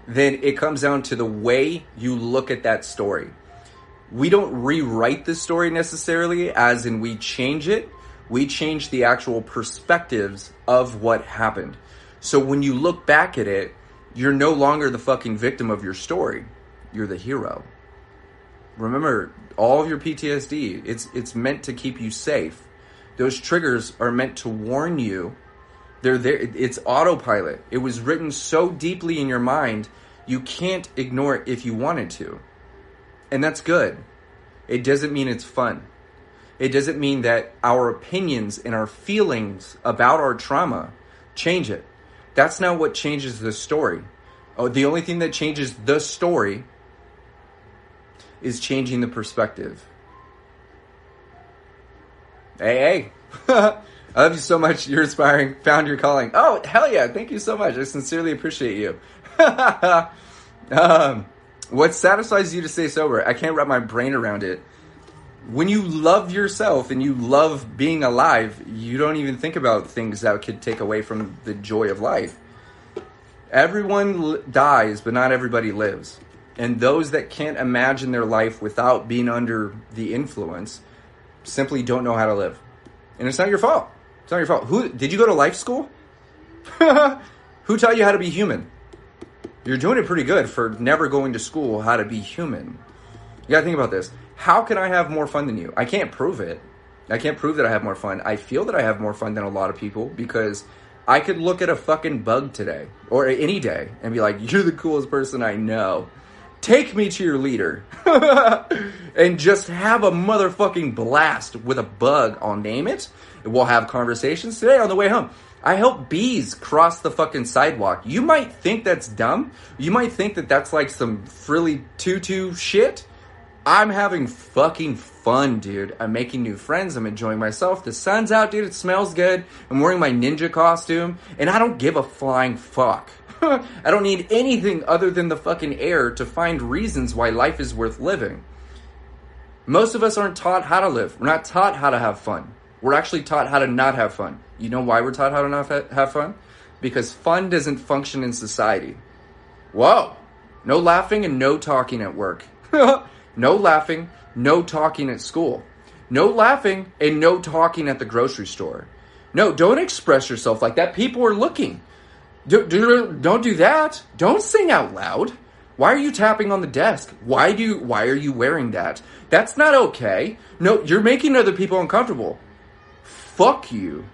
then it comes down to the way you look at that story. We don't rewrite the story necessarily, as in we change it. We change the actual perspectives of what happened. So when you look back at it, you're no longer the fucking victim of your story. You're the hero. Remember, all of your PTSD, it's meant to keep you safe. Those triggers are meant to warn you. They're there. It's autopilot. It was written so deeply in your mind, you can't ignore it if you wanted to. And that's good. It doesn't mean it's fun. It doesn't mean that our opinions and our feelings about our trauma change it. That's not what changes the story. Oh, the only thing that changes the story is changing the perspective. Hey. I love you so much. You're inspiring. Found your calling. Oh, hell yeah. Thank you so much. I sincerely appreciate you. What satisfies you to stay sober? I can't wrap my brain around it. When you love yourself and you love being alive, you don't even think about things that could take away from the joy of life. Everyone dies, but not everybody lives. And those that can't imagine their life without being under the influence simply don't know how to live. And it's not your fault. It's not your fault. Who did you go to life school? Who taught you how to be human? You're doing it pretty good for never going to school how to be human. You gotta think about this. How can I have more fun than you? I can't prove it. I can't prove that I have more fun. I feel that I have more fun than a lot of people because I could look at a fucking bug today or any day and be like, you're the coolest person I know. Take me to your leader. And just have a motherfucking blast with a bug. I'll name it. We'll have conversations today on the way home. I help bees cross the fucking sidewalk. You might think that's dumb. You might think that that's like some frilly tutu shit. I'm having fucking fun, dude. I'm making new friends. I'm enjoying myself. The sun's out, dude. It smells good. I'm wearing my ninja costume. And I don't give a flying fuck. I don't need anything other than the fucking air to find reasons why life is worth living. Most of us aren't taught how to live. We're not taught how to have fun. We're actually taught how to not have fun. You know why we're taught how to not have fun? Because fun doesn't function in society. Whoa. No laughing and no talking at work. No laughing, no talking at school. No laughing and no talking at the grocery store. No, don't express yourself like that. People are looking. Don't do that. Don't sing out loud. Why are you tapping on the desk? Why are you wearing that? That's not okay. No, you're making other people uncomfortable. Fuck you.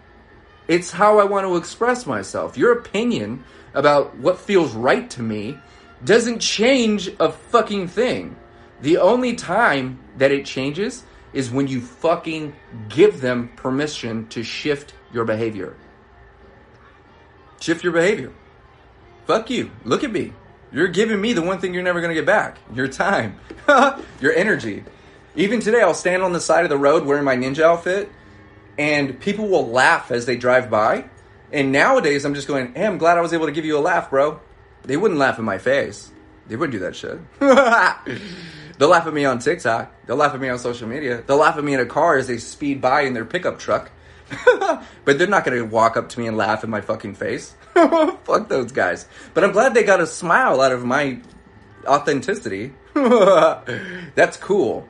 It's how I want to express myself. Your opinion about what feels right to me doesn't change a fucking thing. The only time that it changes is when you fucking give them permission to shift your behavior. Shift your behavior. Fuck you. Look at me. You're giving me the one thing you're never going to get back. Your time. Your energy. Even today, I'll stand on the side of the road wearing my ninja outfit, and people will laugh as they drive by. And nowadays, I'm just going, hey, I'm glad I was able to give you a laugh, bro. They wouldn't laugh in my face. They wouldn't do that shit. They'll laugh at me on TikTok. They'll laugh at me on social media. They'll laugh at me in a car as they speed by in their pickup truck. But they're not going to walk up to me and laugh in my fucking face. Fuck those guys. But I'm glad they got a smile out of my authenticity. That's cool.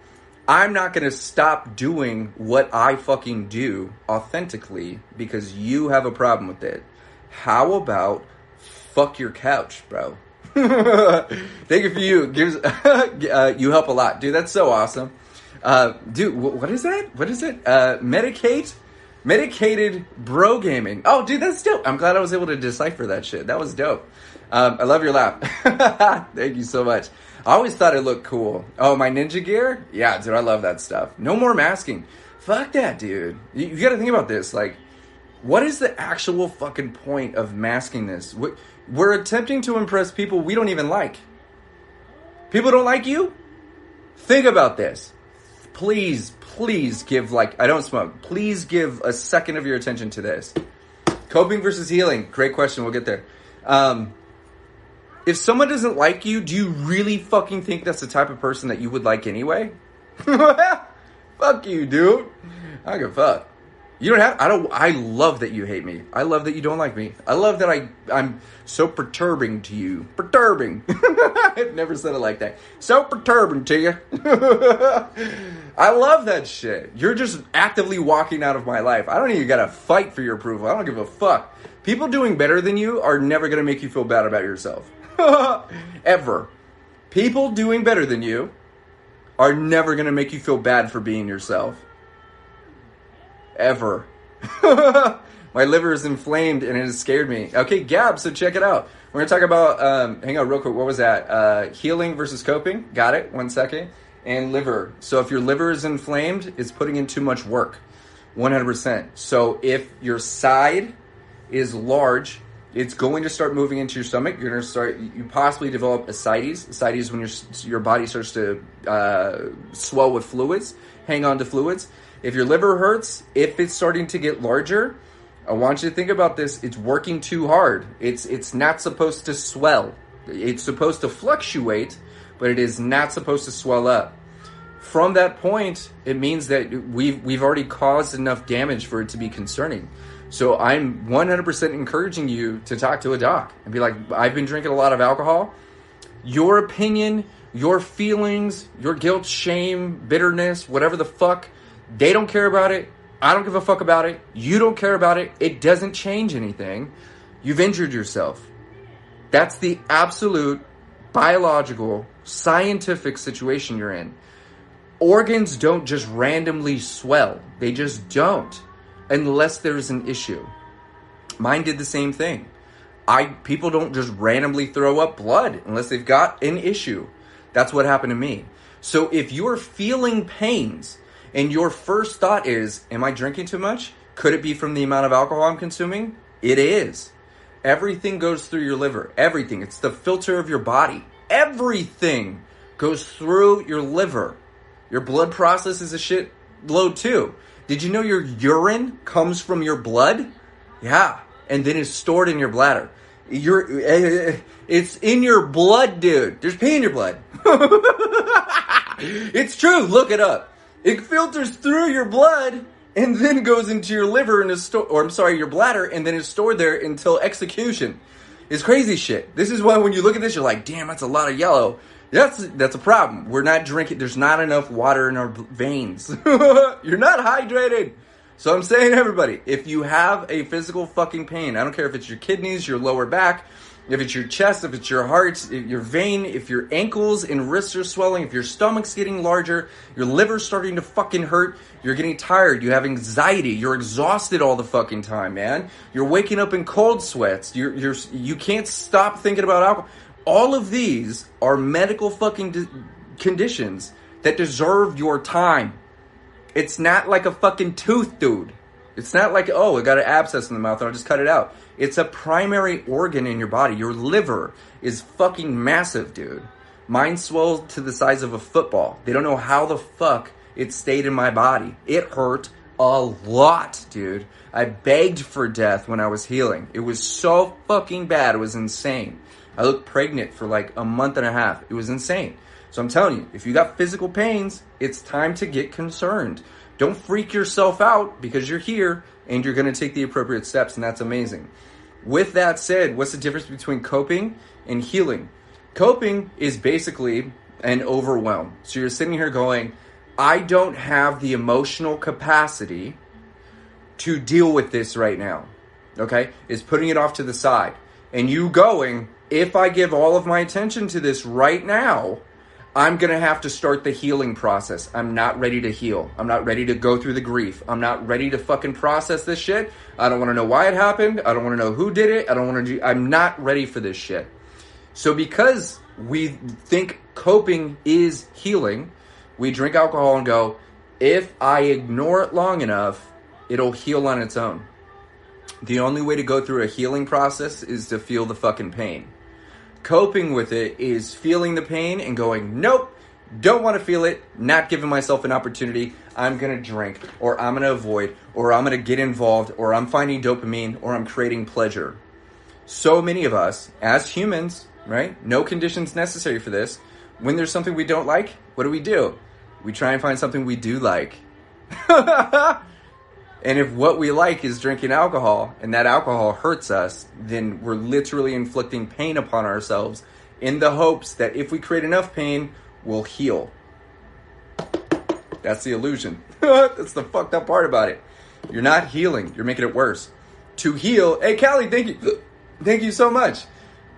I'm not going to stop doing what I fucking do authentically because you have a problem with it. How about fuck your couch, bro? Thank you for you. You help a lot. Dude, that's so awesome. Dude, what is that? What is it? Medicated bro gaming. Oh, dude, that's dope. I'm glad I was able to decipher that shit. That was dope. I love your laugh. Thank you so much. I always thought it looked cool. Oh, my ninja gear? Yeah, dude, I love that stuff. No more masking. Fuck that, dude. You gotta think about this. Like, what is the actual fucking point of masking this? We're attempting to impress people we don't even like. People don't like you? Think about this. Please give, like, I don't smoke. Please give a second of your attention to this. Coping versus healing. Great question. We'll get there. If someone doesn't like you, do you really fucking think that's the type of person that you would like anyway? Fuck you, dude. I don't give a fuck. You don't have, I love that you hate me. I love that you don't like me. I love that I'm so perturbing to you. Perturbing. I've never said it like that. So perturbing to you. I love that shit. You're just actively walking out of my life. I don't even gotta fight for your approval. I don't give a fuck. People doing better than you are never gonna make you feel bad about yourself. Ever. People doing better than you are never gonna make you feel bad for being yourself. Ever. My liver is inflamed and it has scared me. Okay, Gab, so check it out. We're going to talk about, hang on real quick, what was that? Healing versus coping. Got it, 1 second. And liver. So if your liver is inflamed, it's putting in too much work. 100%. So if your side is large, it's going to start moving into your stomach. You're going to start, you possibly develop ascites. Ascites when your body starts to swell with fluids, hang on to fluids. If your liver hurts, if it's starting to get larger, I want you to think about this. It's working too hard. It's not supposed to swell. It's supposed to fluctuate, but it is not supposed to swell up. From that point, it means that we've already caused enough damage for it to be concerning. So I'm 100% encouraging you to talk to a doc and be like, I've been drinking a lot of alcohol. Your opinion, your feelings, your guilt, shame, bitterness, whatever the fuck, they don't care about it. I don't give a fuck about it. You don't care about it. It doesn't change anything. You've injured yourself. That's the absolute biological, scientific situation you're in. Organs don't just randomly swell. They just don't. Unless there's an issue. Mine did the same thing. People don't just randomly throw up blood unless they've got an issue. That's what happened to me. So if you're feeling pains and your first thought is, am I drinking too much? Could it be from the amount of alcohol I'm consuming? It is. Everything goes through your liver. Everything. It's the filter of your body. Everything goes through your liver. Your blood processes a shit load too. Did you know your urine comes from your blood? Yeah. And then is stored in your bladder. It's in your blood, dude. There's pee in your blood. It's true. Look it up. It filters through your blood and then goes into your liver and is your bladder, and then is stored there until execution. It's crazy shit. This is why when you look at this, you're like, damn, that's a lot of yellow. That's a problem. We're not drinking. There's not enough water in our veins. You're not hydrated. So I'm saying, everybody, if you have a physical fucking pain, I don't care if it's your kidneys, your lower back, if it's your chest, if it's your heart, your vein, if your ankles and wrists are swelling, if your stomach's getting larger, your liver's starting to fucking hurt, you're getting tired, you have anxiety, you're exhausted all the fucking time, man. You're waking up in cold sweats, you can't stop thinking about alcohol. All of these are medical fucking conditions that deserve your time. It's not like a fucking tooth, dude. It's not like, oh, I got an abscess in the mouth and I'll just cut it out. It's a primary organ in your body. Your liver is fucking massive, dude. Mine swelled to the size of a football. They don't know how the fuck it stayed in my body. It hurt a lot, dude. I begged for death when I was healing. It was so fucking bad. It was insane. I looked pregnant for like a month and a half. It was insane. So I'm telling you, if you got physical pains, it's time to get concerned. Don't freak yourself out because you're here and you're going to take the appropriate steps, and that's amazing. With that said, what's the difference between coping and healing? Coping is basically an overwhelm. So you're sitting here going, I don't have the emotional capacity to deal with this right now. Okay? It's putting it off to the side. And you going, if I give all of my attention to this right now, I'm going to have to start the healing process. I'm not ready to heal. I'm not ready to go through the grief. I'm not ready to fucking process this shit. I don't want to know why it happened. I don't want to know who did it. I'm not ready for this shit. So because we think coping is healing, we drink alcohol and go, if I ignore it long enough, it'll heal on its own. The only way to go through a healing process is to feel the fucking pain. Coping with it is feeling the pain and going, nope, don't want to feel it, not giving myself an opportunity. I'm going to drink, or I'm going to avoid, or I'm going to get involved, or I'm finding dopamine, or I'm creating pleasure. So many of us, as humans, right? No conditions necessary for this. When there's something we don't like, what do? We try and find something we do like. And if what we like is drinking alcohol, and that alcohol hurts us, then we're literally inflicting pain upon ourselves in the hopes that if we create enough pain, we'll heal. That's the illusion. That's the fucked up part about it. You're not healing. You're making it worse. To heal... Hey, Callie, thank you. Thank you so much.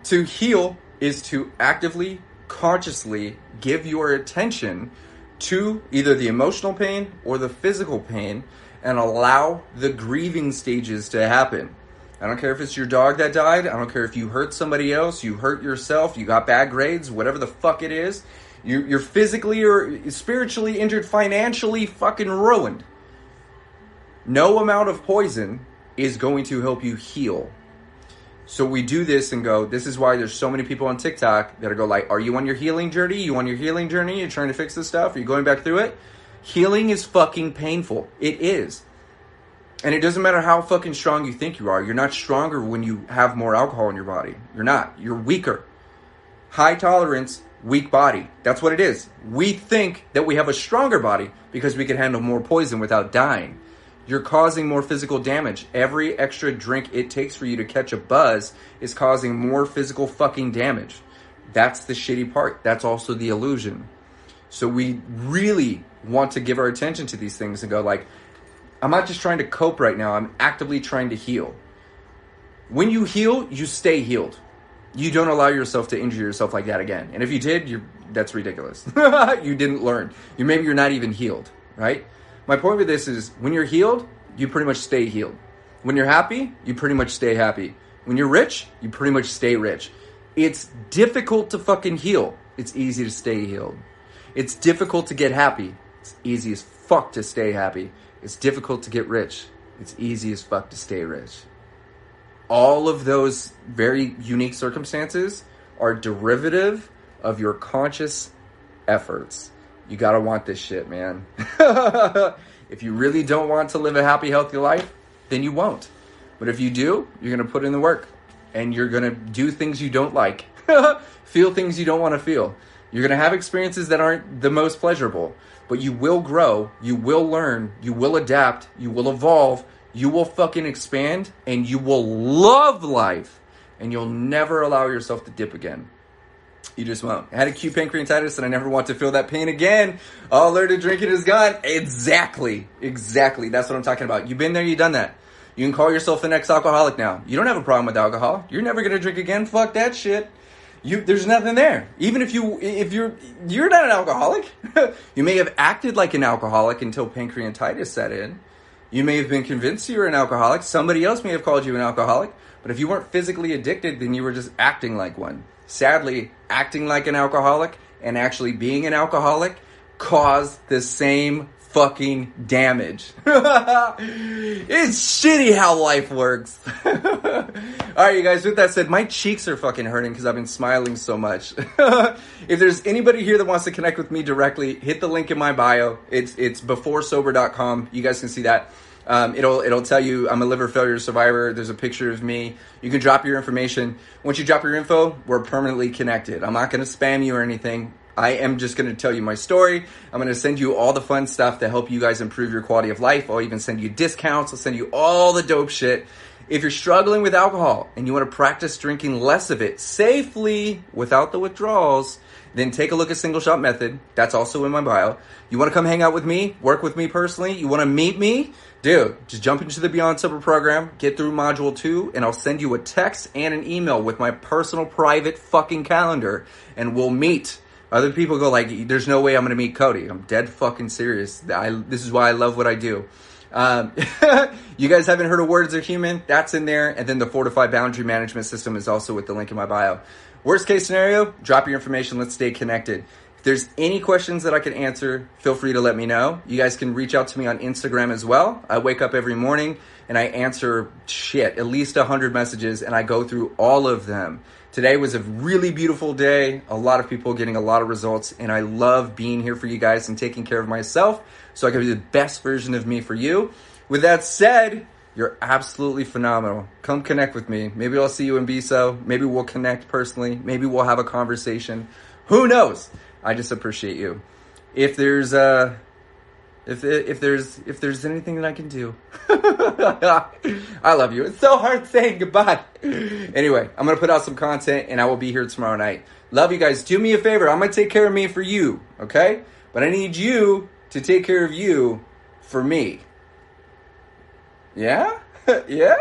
To heal is to actively, consciously give your attention to either the emotional pain or the physical pain and allow the grieving stages to happen. I don't care if it's your dog that died. I don't care if you hurt somebody else, you hurt yourself, you got bad grades, whatever the fuck it is. You're physically or spiritually injured, financially fucking ruined. No amount of poison is going to help you heal. So we do this and go, this is why there's so many people on TikTok that go like, are you on your healing journey? You on your healing journey? You're trying to fix this stuff? Are you going back through it? Healing is fucking painful. It is. And it doesn't matter how fucking strong you think you are. You're not stronger when you have more alcohol in your body. You're not. You're weaker. High tolerance, weak body. That's what it is. We think that we have a stronger body because we can handle more poison without dying. You're causing more physical damage. Every extra drink it takes for you to catch a buzz is causing more physical fucking damage. That's the shitty part. That's also the illusion. So we really want to give our attention to these things and go like, I'm not just trying to cope right now. I'm actively trying to heal. When you heal, you stay healed. You don't allow yourself to injure yourself like that again. And if you did, that's ridiculous. You didn't learn. Maybe you're not even healed, right? My point with this is when you're healed, you pretty much stay healed. When you're happy, you pretty much stay happy. When you're rich, you pretty much stay rich. It's difficult to fucking heal. It's easy to stay healed. It's difficult to get happy. It's easy as fuck to stay happy. It's difficult to get rich. It's easy as fuck to stay rich. All of those very unique circumstances are derivative of your conscious efforts. You gotta want this shit, man. If you really don't want to live a happy, healthy life, then you won't. But if you do, you're gonna put in the work. And you're gonna do things you don't like. Feel things you don't want to feel. You're gonna have experiences that aren't the most pleasurable. But you will grow, you will learn, you will adapt, you will evolve, you will fucking expand, and you will love life. And you'll never allow yourself to dip again. You just won't. I had acute pancreatitis and I never want to feel that pain again. Allergic to drinking is gone. Exactly. That's what I'm talking about. You've been there, you've done that. You can call yourself the next alcoholic now. You don't have a problem with alcohol. You're never going to drink again. Fuck that shit. There's nothing there. Even if you're not an alcoholic. You may have acted like an alcoholic until pancreatitis set in. You may have been convinced you were an alcoholic. Somebody else may have called you an alcoholic. But if you weren't physically addicted, then you were just acting like one. Sadly, acting like an alcoholic and actually being an alcoholic cause the same fucking damage. It's shitty how life works. Alright, you guys, with that said, my cheeks are fucking hurting because I've been smiling so much. If there's anybody here that wants to connect with me directly, hit the link in my bio. It's beforesober.com. You guys can see that. It'll tell you I'm a liver failure survivor. There's a picture of me. You can drop your information. Once you drop your info, we're permanently connected. I'm not going to spam you or anything. I am just going to tell you my story. I'm going to send you all the fun stuff to help you guys improve your quality of life. I'll even send you discounts. I'll send you all the dope shit. If you're struggling with alcohol and you want to practice drinking less of it safely without the withdrawals, then take a look at Single Shot Method. That's also in my bio. You want to come hang out with me, work with me personally, you want to meet me? Dude, just jump into the Beyond Sober program, get through Module 2, and I'll send you a text and an email with my personal private fucking calendar, and we'll meet. Other people go like, there's no way I'm going to meet Kohdi. I'm dead fucking serious. This is why I love what I do. You guys haven't heard of Words Are Human? That's in there. And then the Fortified Boundary Management System is also with the link in my bio. Worst case scenario, drop your information. Let's stay connected. If there's any questions that I can answer, feel free to let me know. You guys can reach out to me on Instagram as well. I wake up every morning and I answer at least 100 messages, and I go through all of them. Today was a really beautiful day. A lot of people getting a lot of results, and I love being here for you guys and taking care of myself so I can be the best version of me for you. With that said, you're absolutely phenomenal. Come connect with me. Maybe I'll see you in BSO. Maybe we'll connect personally. Maybe we'll have a conversation. Who knows? I just appreciate you. If there's if there's anything that I can do, I love you. It's so hard saying goodbye. Anyway, I'm gonna put out some content, and I will be here tomorrow night. Love you guys. Do me a favor. I'm gonna take care of me for you, okay? But I need you to take care of you for me. Yeah? Yeah?